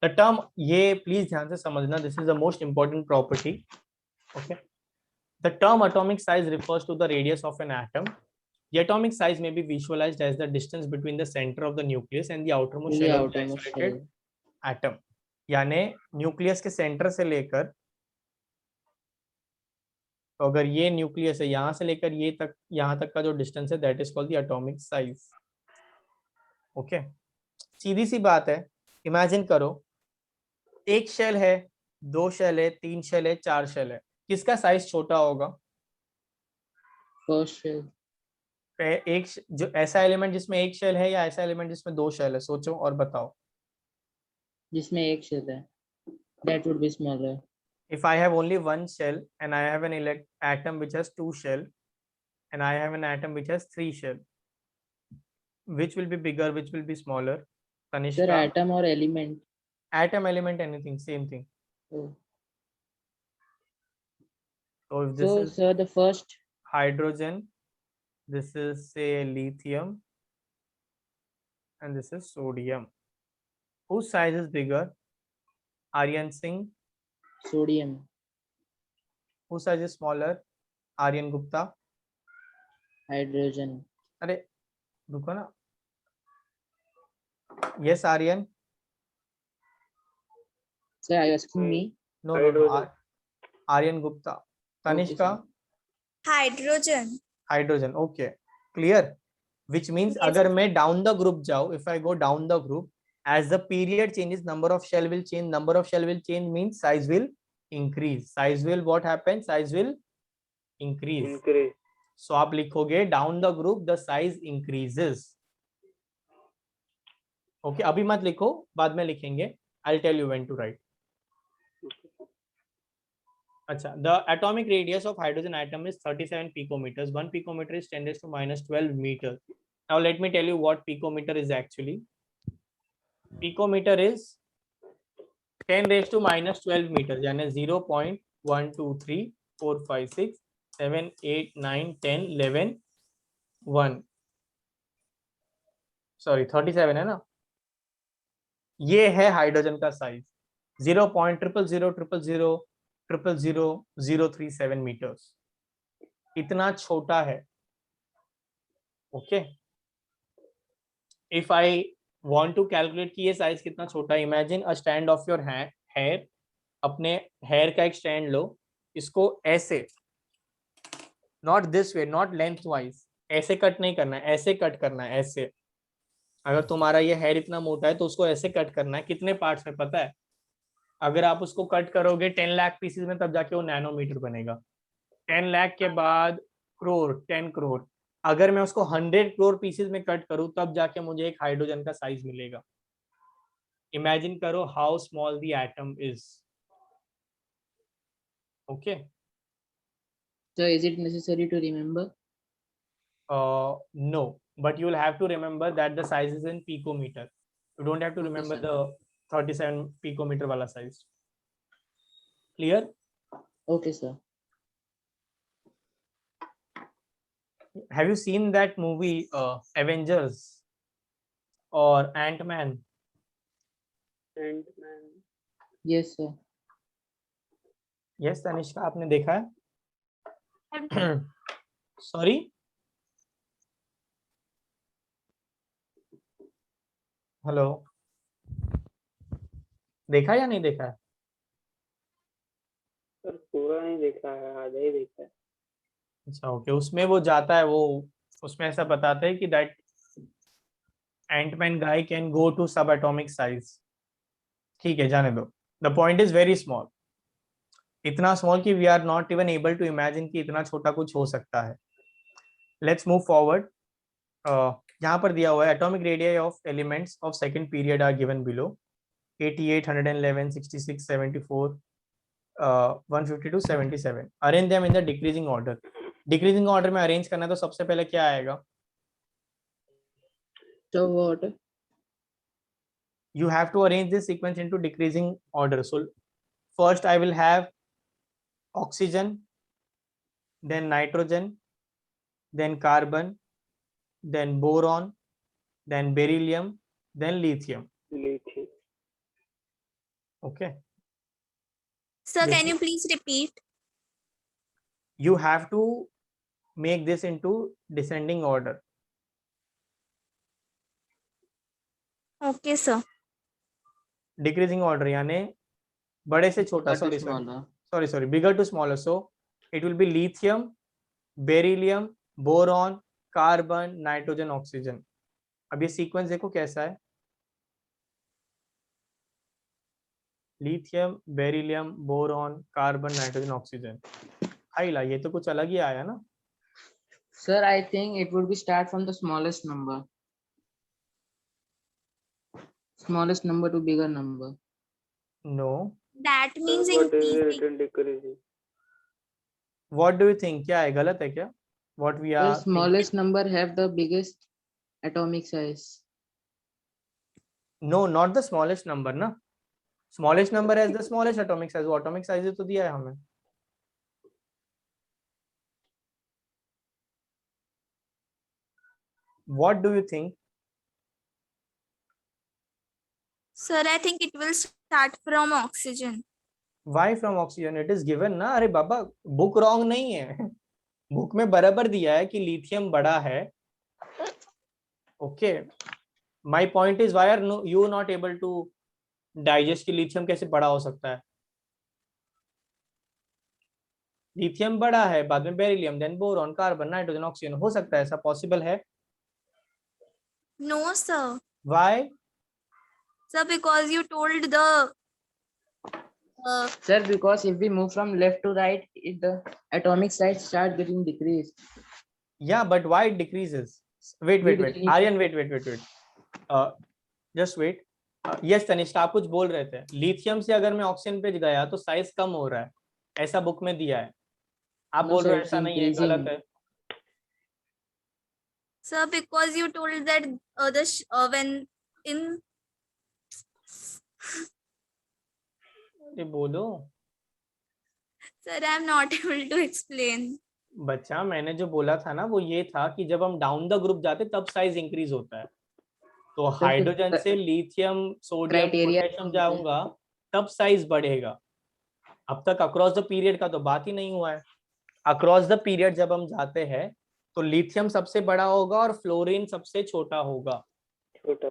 The term, ये please ध्यान से समझना, this is the most important property. Okay, the term atomic size refers to the radius of an atom. The atomic size may be visualized as the distance between the center of the nucleus and the outermost shell of the isolated atom. यानी nucleus के centre से लेकर, तो अगर ये nucleus है, यहाँ से लेकर ये तक, यहाँ तक का जो डिस्टेंस है, that is called the atomic size. Okay, सीधी सी बात है. इमेजिन करो, एक शेल है, 2 शेल है, 3 शेल है, 4 शेल है. किसका साइज छोटा होगा? First shell. एक जो ऐसा एलिमेंट जिसमें एक शेल है, या ऐसा एलिमेंट जिसमें 2 शेल है? सोचो और बताओ. जिसमें एक shell है. That would be smaller. If I have only 1 shell and I have an atom which has 2 shell and I have an atom which has 3 shell, which will be bigger, which will be smaller? Tanishka? Sir, atom or element? Atom, element, anything, same thing. Oh. So if this So, is sir, the first hydrogen, this is say lithium, and this is sodium. Whose size is bigger? Aryan Singh. sodium. Whose size is smaller? Aryan Gupta. Hydrogen. अरे रुको ना. Yes, Aryan. Sir, are you asking me? No, no, no. Aryan Gupta. Tanishka. Hydrogen. Hydrogen. Okay, clear. Which means Yes. अगर मैं down the group जाऊँ, if I go down the group, as the period changes, number of shell will change. Number of shell will change means size will increase. Size will what happens? Size will increase. Increase. So आप लिखोगे down the group the size increases. Okay, अभी मत लिखो, बाद में लिखेंगे. I'll tell you when to write. अच्छा, the atomic radius of hydrogen atom is 37 picometers. 1 picometer is 10 raised to minus 12 meters. Now let me tell you what picometer is actually. Picometer is 10 raised to minus 12 meters, यानी 0.1, 2, 3, 4, 5, 6, 7, 8, 9, 10, 11, 1. Sorry, 37 है ना. ये है hydrogen का size. 0.00000000037 metres. इतना छोटा है. Okay, if I want to calculate कि ये साइज कितना छोटा है, imagine a stand of your hair. अपने हेयर का एक स्टैंड लो, इसको ऐसे, not this way, not lengthwise, ऐसे कट नहीं करना है, ऐसे कट करना है, ऐसे. अगर तुम्हारा ये हेयर इतना मोटा है तो उसको ऐसे कट करना है. कितने पार्ट्स में पता है? अगर आप उसको कट करोगे 10 लाख पीसेस में, तब जाके वो नैनोमीटर बनेगा. 10 लाख के बाद करोड़, 10 करोड़। अगर मैं उसको 100 करोड़ पीसेस में कट करूं तब जाके मुझे एक हाइड्रोजन का साइज मिलेगा। इमेजिन करो how small the atom is. Okay, So is it necessary to remember? no, but you will have to remember that the size is in picometer. You don't have to remember sir. the 37 picometer wala size. Clear? Okay, sir. Have you seen that movie Avengers or Ant-Man? Ant-Man. Yes, sir. Yes, Tanishka, आपने देखा है? Sorry? Hello, देखा या नहीं देखा है? Sir पूरा नहीं देखा है, आधा ही देखा है। अच्छा, ओके। उसमें वो जाता है, वो उसमें ऐसा बताता है कि that antman guy can go to subatomic size. ठीक है, जाने दो। The point is very small, इतना स्मॉल कि we are not even able to imagine कि इतना छोटा कुछ हो सकता है। Let's move forward. यहाँ पर दिया हुआ है atomic radius of elements of second period are given below 88, 111, 66, 74, 152, 77। Arrange them in the decreasing order. Decreasing order में अरेंज करना है तो सबसे पहले क्या आएगा? So what? You have to arrange this sequence into decreasing order. So first I will have oxygen, then nitrogen, then carbon, then boron, then beryllium, then lithium. Lithium. Okay, Sir, Yes. can you please repeat? you have to make this into descending order. Okay, sir. Decreasing order यानी बड़े से छोटा, Bigger to sorry, smaller. bigger to smaller. So it will be lithium, beryllium, boron, carbon, nitrogen, oxygen. अब ये sequence देखो कैसा है। Lithium, beryllium, boron, carbon, nitrogen, oxygen. हाइला, ये तो कुछ अलग ही आया ना। Sir, I think it would be start from the smallest number. Smallest number to bigger number. No, That Sir, means what is increasing. written decreasing? what do you think? क्या है, गलत है क्या? What we The are smallest number have the biggest atomic size. no, not the smallest number ना। smallest number has the smallest atomic size। वो atomic size तो दिया है हमें। What do you think? Sir, I think it will start from oxygen. Why from oxygen? It is given ना। अरे बाबा, book wrong नहीं है। बुक में बराबर दिया है कि लिथियम बड़ा है। Okay, my point is why are you not able to digest कि लिथियम कैसे बड़ा हो सकता है। लिथियम बड़ा है, बाद में beryllium, then boron, carbon, nitrogen, oxygen. हो सकता है, ऐसा पॉसिबल है। No, sir. Why? Sir, because you told the Sir, because if we move from left to right, the atomic size start getting decreased. Yeah, but why it decreases? Wait. Aryan, wait. Just wait. Yes, Tanishka, आप कुछ बोल रहे थे। Lithium से अगर मैं oxygen पे गया तो साइज कम हो रहा है, ऐसा बुक में दिया है। आप No, बोल sir, रहे हो it's ऐसा नहीं है, increasing. गलत है। Sir, because you told that when in ये बोलो sir, I am not able to explain. बच्चा, मैंने जो बोला था ना वो ये था कि जब हम डाउन द ग्रुप जाते तब साइज इंक्रीज होता है। तो हाइड्रोजन से लिथियम, सोडियम, Criteria पोटेशियम जाऊंगा तब साइज बढ़ेगा। अब तक अक्रॉस द पीरियड का तो बात ही नहीं हुआ है। अक्रॉस द पीरियड जब हम जाते हैं तो लिथियम सबसे बड़ा होगा और फ्लोरीन सबसे छोटा होगा। छोटा।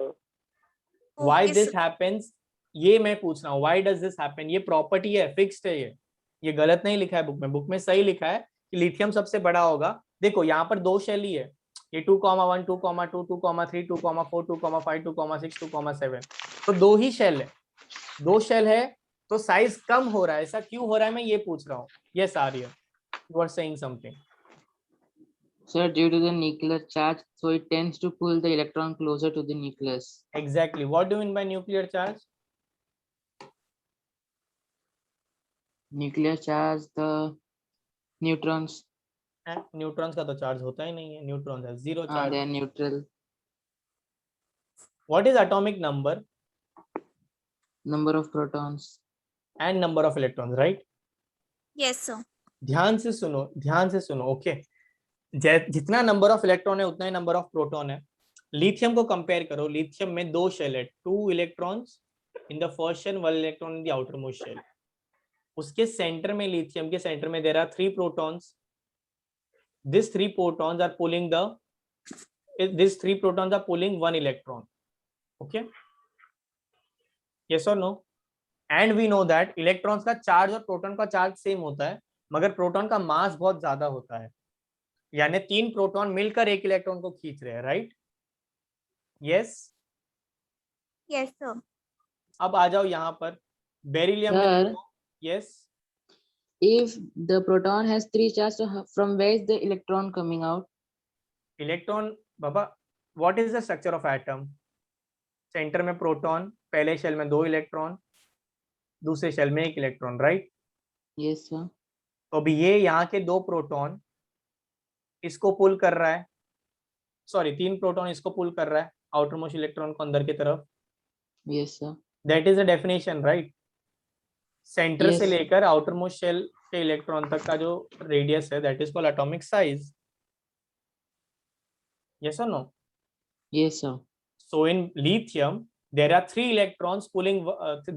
Why Okay, this sir. Happens, ये मैं पूछ रहा हूँ। Why does this happen? ये प्रॉपर्टी है, फिक्स्ड है। ये गलत नहीं लिखा है बुक में। बुक में सही लिखा है कि लिथियम सबसे बड़ा होगा। देखो यहाँ पर दो शेल ही है, ये 2,1, 2,2, 2,3, 2,4, 2,5, 2,6, 2,7। तो दो ही शेल है, दो शेल है तो साइज कम हो रहा है। ऐसा क्यों हो रहा है मैं ये पूछ रहा हूँ। Yes Aryan. You are saying something. Sir, due to the nuclear charge, so it tends to pull the electron closer to the nucleus. Exactly. What do you mean by nuclear charge? Nuclear charge, the neutrons, neutrons का तो charge होता ही नहीं है, neutrons है zero they charge. are neutral. What is atomic number Number of protons. and number of electrons, right? Yes, sir. ध्यान से सुनो. Okay, जितना नंबर ऑफ इलेक्ट्रॉन है उतना ही नंबर ऑफ प्रोटॉन है. लिथियम को कंपेयर करो. लिथियम में 2 शेल है, 2 electrons in the first shell, 1 electron in the outermost shell. उसके सेंटर में, लिथियम के सेंटर में there are 3 protons. These 3 protons are pulling 1 electron. Okay, yes or no? And we know that electrons का charge और proton का charge same होता है, मगर प्रोटॉन का मास बहुत ज्यादा होता है. यानी 3 प्रोटॉन मिलकर 1 इलेक्ट्रॉन को खींच रहे हैं, राइट? यस. Yes, sir. अब आ जाओ यहाँ पर बेरिलियम में Sir. देखो. Yes. If the proton has 3 charge, so from where is the electron coming out? Electron Baba, what is the structure of atom? Centre में प्रोटॉन, पहले शेल में 2 electron, दूसरे शेल में 1 इलेक्ट्रॉन, राइट? Yes, sir. तो अभी ये यहाँ के 2 प्रोटॉन इसको पुल कर रहा है, सॉरी 3 प्रोटॉन इसको पुल कर रहा है, आउटर मोस्ट इलेक्ट्रॉन को अंदर की तरफ. Yes, sir. That is the definition, right? Centre से Yes. लेकर आउटर मोस्ट शेल के इलेक्ट्रॉन तक का जो रेडियस है, that is called atomic size. Yes और no? Yes, sir. So in lithium, there are 3 electrons pulling,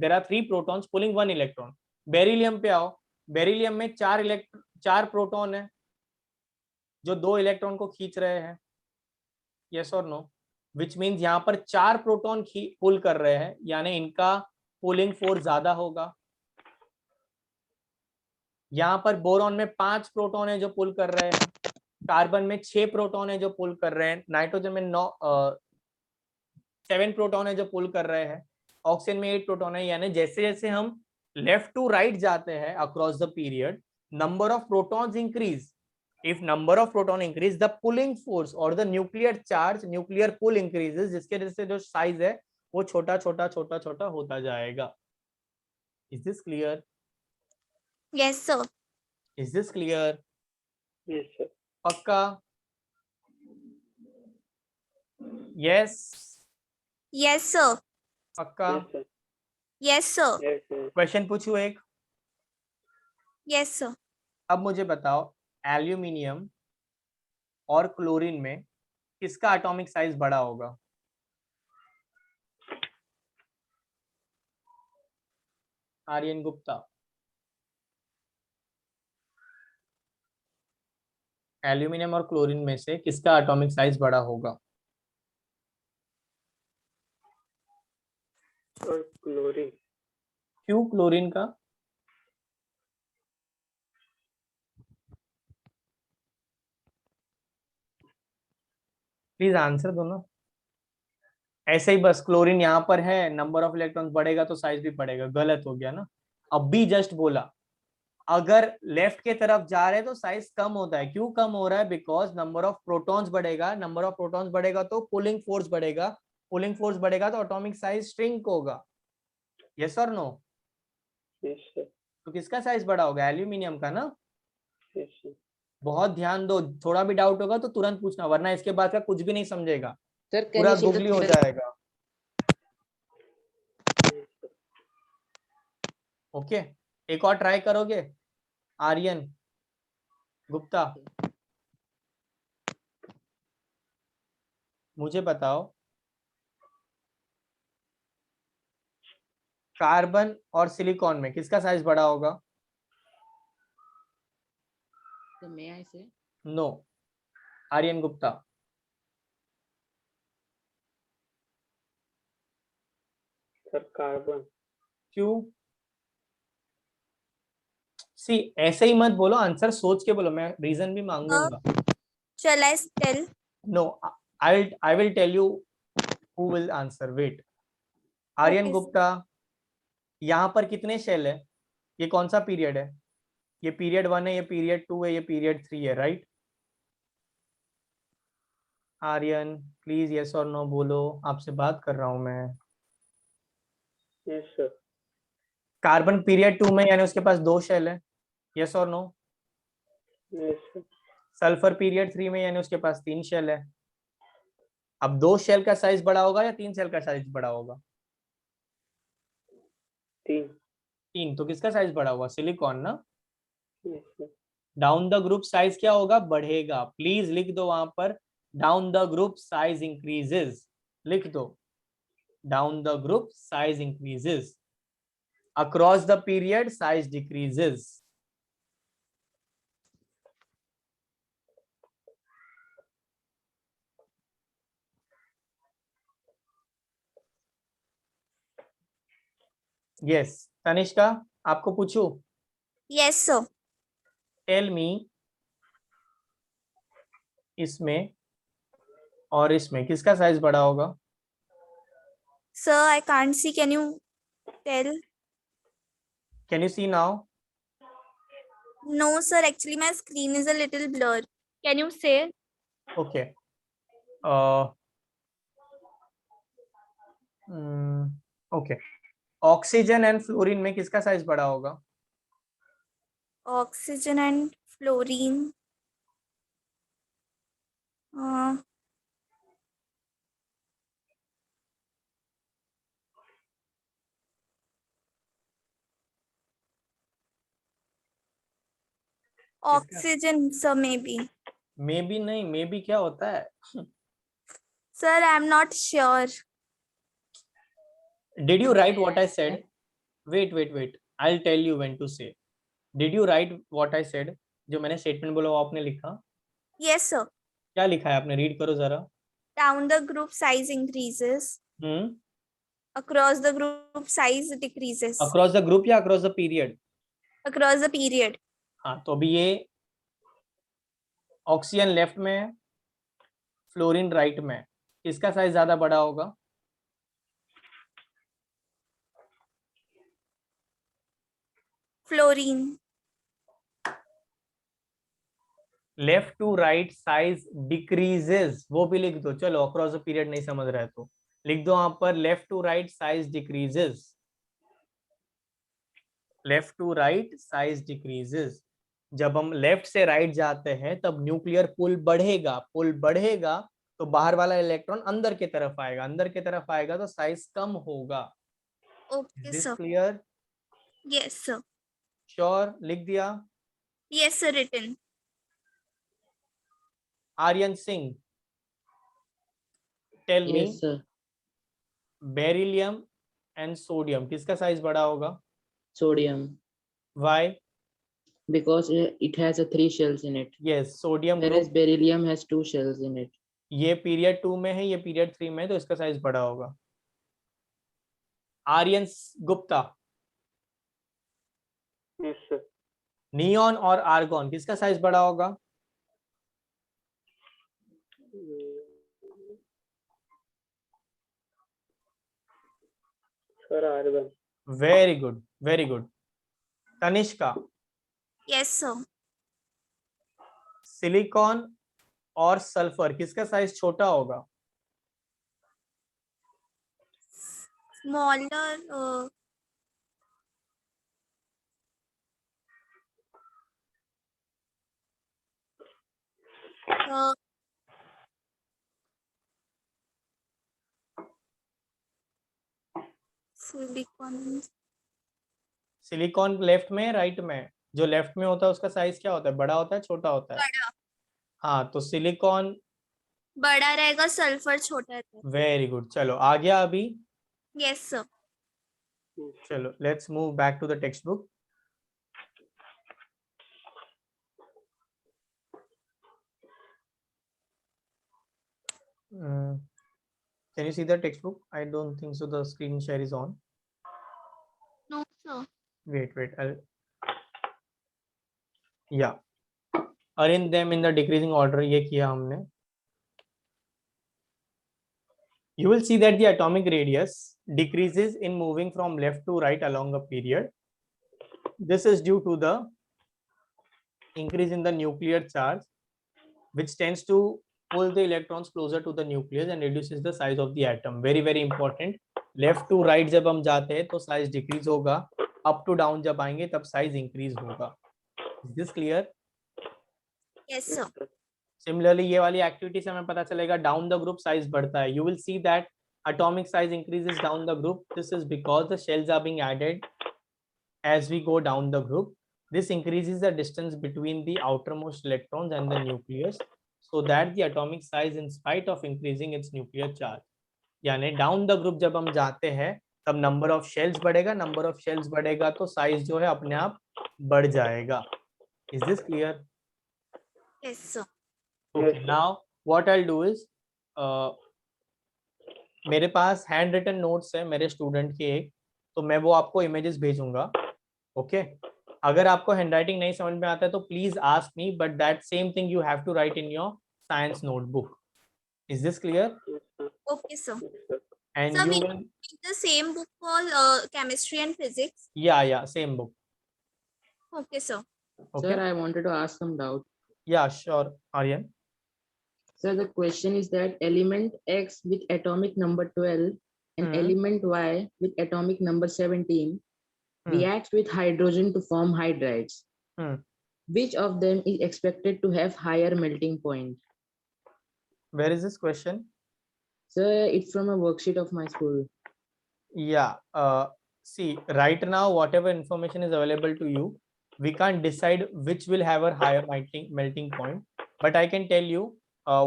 there are 3 protons pulling 1 electron. Beryllium पे आओ. बेरिलियम में 4 प्रोटॉन है जो 2 इलेक्ट्रॉन को खींच रहे हैं. यस और नो? विच मीन्स यहाँ पर 4 प्रोटॉन पुल कर रहे हैं, यानी इनका पुलिंग फोर्स ज्यादा होगा. यहाँ पर बोरॉन में 5 प्रोटॉन है जो पुल कर रहे हैं. कार्बन में 6 प्रोटॉन है जो पुल कर रहे हैं. नाइट्रोजन में 7 प्रोटॉन है जो पुल कर रहे हैं. ऑक्सीजन में 8 प्रोटॉन है. यानी जैसे जैसे हम लेफ्ट टू राइट जाते हैं across the period, number of protons increase. If number of proton increase, the pulling force और the nuclear charge, nuclear pull increases, जिसके वजह से जो साइज है वो छोटा छोटा छोटा छोटा होता जाएगा. Is this clear? Yes, sir. Is this clear? Yes, sir. पक्का? यस. Yes, sir. पक्का? Yes, sir. Yes, sir. Yes, sir. Question पूछूं एक. Yes, sir. अब मुझे बताओ, एल्यूमिनियम और क्लोरीन में किसका एटॉमिक साइज बड़ा होगा? आर्यन गुप्ता. एल्यूमिनियम और क्लोरीन में से किसका एटॉमिक साइज बड़ा होगा? और क्लोरीन. क्यों क्लोरीन का? प्लीज आंसर दो ना. ऐसे ही बस क्लोरीन यहाँ पर है, नंबर ऑफ इलेक्ट्रॉन्स बढ़ेगा तो साइज भी बढ़ेगा. गलत हो गया ना. अब भी जस्ट बोला, अगर लेफ्ट के तरफ जा रहे हैं तो साइज कम होता है. क्यों कम हो रहा है? बिकॉज नंबर ऑफ प्रोटॉन्स बढ़ेगा. नंबर ऑफ प्रोटॉन्स बढ़ेगा तो पुलिंग फोर्स बढ़ेगा. पुलिंग फोर्स बढ़ेगा तो एटॉमिक साइज श्रिंक होगा. यस और नो? Yes, sir. तो किसका साइज बड़ा होगा? एल्यूमिनियम का ना. Yes, sir. बहुत ध्यान दो. थोड़ा भी डाउट होगा तो तुरंत पूछना, वरना इसके बाद का कुछ भी नहीं समझेगा, Sir, can पूरा you see the गुगली हो figure? जाएगा. Yes, sir. ओके, एक और ट्राई करोगे? आर्यन गुप्ता, मुझे बताओ, कार्बन और सिलिकॉन में किसका साइज बड़ा होगा? So may I say? No. Aryan Gupta. Sir, carbon. क्यों? सी, ऐसे ही मत बोलो, आंसर सोच के बोलो. मैं रीजन भी मांगूंगा. Shall I tell? No, I will tell you who will answer. Wait. Aryan Okay. Gupta, यहाँ पर कितने शेल है? ये कौन सा पीरियड है? ये पीरियड 1 है, ये पीरियड 2 है, ये पीरियड 3 है, राइट? आर्यन प्लीज यस और नो बोलो, आपसे बात कर रहा हूं मैं। Yes, sir. कार्बन पीरियड 2 में यानी उसके पास 2 शेल है, यस और no? Yes, sir. Sulphur period 3 में यानी उसके पास 3 शेल है। अब 2 शेल का साइज बड़ा होगा या 3 शेल का साइज बड़ा होगा? 3. 3, तो किसका साइज बड़ा होगा? सिलिकॉन ना। Yes, sir. Down the group size क्या होगा? बढ़ेगा। प्लीज लिख दो वहां पर, down the group size increases, लिख दो, down the group size increases, across the period size decreases. Yes Tanishka, आपको पूछूं? Yes, sir. टेल मी, इसमें और इसमें किसका साइज बड़ा होगा? Sir, I can't see. Can you tell? Can you see now? No, sir. Actually, my screen is a little blur. Can you say? Okay, okay, oxygen and fluorine में किसका size बड़ा होगा? Oxygen and fluorine. Oxygen, sir, maybe. May be नहीं, may be क्या होता है? Sir, I'm not sure. Did you write what I said? Wait. I'll tell you when to say. Did you write what I said? जो मैंने statement बोला वो आपने लिखा? Yes, sir. क्या लिखा है आपने? रीड करो जरा। Down the group size increases. Across the group size decreases. Across the group या across the period? Across the period. हाँ, तो अभी ये ऑक्सीजन लेफ्ट में है, फ्लोरीन राइट में है, किसका साइज ज्यादा बड़ा होगा? Fluorine. Left to right size decreases, वो भी लिख दो। चलो अक्रॉस द पीरियड नहीं समझ रहे तो लिख दो वहां पर, left to right size decreases, left to right size decreases. जब हम लेफ्ट से राइट जाते हैं तब न्यूक्लियर पुल बढ़ेगा, पुल बढ़ेगा तो बाहर वाला इलेक्ट्रॉन अंदर की तरफ आएगा, अंदर की तरफ आएगा तो साइज कम होगा। Okay, this sir. Clear? Yes, sir. Sure? लिख दिया? Yes, sir, written. Aryan Singh, tell me, Yes, sir. Beryllium and sodium किसका साइज बड़ा होगा? Sodium. Why? Because it has a 3 shells in it. Yes, sodium Whereas group beryllium has 2 shells in it. ये period 2 में है, ये period 3 में है, तो इसका साइज बड़ा होगा। Aryan Gupta, Yes, sir. Neon और आर्गॉन किसका साइज बड़ा होगा? Sir, argon. Very good, very good. Tanishka, Yes, sir. Silicon और सल्फर किसका साइज छोटा होगा? Smaller. Silicon. सिलिकॉन लेफ्ट में राइट में? जो लेफ्ट में होता है उसका साइज क्या होता है? बड़ा होता है छोटा होता है? बड़ा. हाँ, तो सिलिकॉन बड़ा रहेगा, सल्फर छोटा रहेगा. Very good. चलो आ गया अभी? Yes, sir. चलो let's move back to the textbook. Can you see the textbook? I don't think so. The screen share is on. No, sir. Wait. Yeah. Arrange them in the decreasing order. ये किया हमने. You will see that the atomic radius decreases in moving from left to right along a period. This is due to the increase in the nuclear charge, which tends to pull the electrons closer to the nucleus and reduces the size of the atom. Very very important. Left to right जब हम जाते हैं तो size decrease होगा, up to down जब आएंगे तब size increase होगा. Is this clear? Yes, sir. Similarly, ये वाली एक्टिविटी से हमें पता चलेगा डाउन द ग्रुप साइज बढ़ता है. You will see that atomic size increases down the group. This is because the shells are being added as we go down the group. This increases the distance between the outermost electrons and the nucleus, so that the atomic size, in spite of increasing its nuclear charge, यानी down the group जब हम जाते हैं तब number of shells बढ़ेगा, number of shells बढ़ेगा तो size जो है अपने आप बढ़ जाएगा. Is this clear? Yes, sir. Okay, now what I'll do is मेरे पास हैंड रिटन नोट्स है मेरे स्टूडेंट के एक, तो मैं वो आपको इमेजेस भेजूंगा. ओके, अगर आपको हैंडराइटिंग नहीं समझ में आता है तो please ask me, but that same thing you have to write in your science notebook. Is this clear? Okay, sir. And Sir, you we will, need the same book for chemistry and physics. Yeah same book. Okay, sir. Okay, Sir, I wanted to ask some doubt. Yeah sure Aryan. So the question is that element X with atomic number 12 and element Y with atomic number 17 reacts with hydrogen to form hydrides. Which of them is expected to have higher melting point? Where is this question? Sir, it's from a worksheet of my school. Yeah, see, right now whatever information is available to you, we can't decide which will have a higher melting point, but I can tell you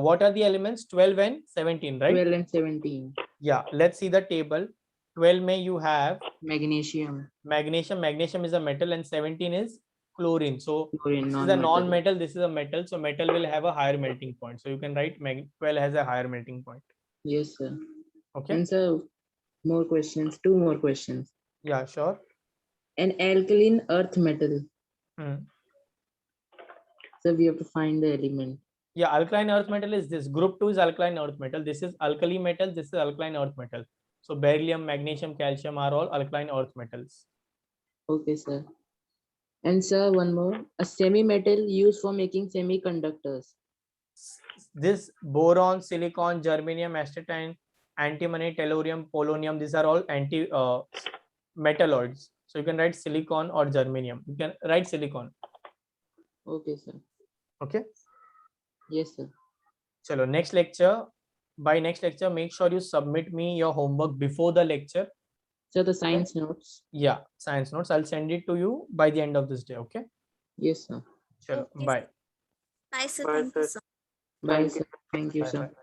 what are the elements 12 and 17, right? 12 and 17. Yeah, let's see the table. 12 may you have Magnesium. Magnesium is a metal, and 17 is chlorine. So Chlorine, this is a non-metal, this is a metal, so metal will have a higher melting point. So you can write 12 has a higher melting point. Yes, sir. Okay. And sir, more questions. 2 more questions. Yeah, sure. An alkaline earth metal. So we have to find the element. Yeah, alkaline earth metal is this. Group 2 is alkaline earth metal. This is alkali metal. This is alkaline earth metal. So beryllium, magnesium, calcium are all alkaline earth metals. Okay, sir. And sir, one more. A semi-metal used for making semiconductors. This boron, silicon, germanium, astatine, antimony, tellurium, polonium, these are all metalloids. So you can write silicon or germanium. You can write silicon. Okay, sir. Okay. Yes, sir. Chalo, next lecture. By next lecture, make sure you submit me your homework before the lecture. So the science notes. Yeah, science notes. I'll send it to you by the end of this day. Okay. Yes, sir. Chalo, Okay, bye. Bye, sir. Bye, Thank you, sir. sir. Bye, sir. Thank you, Bye, sir. bye.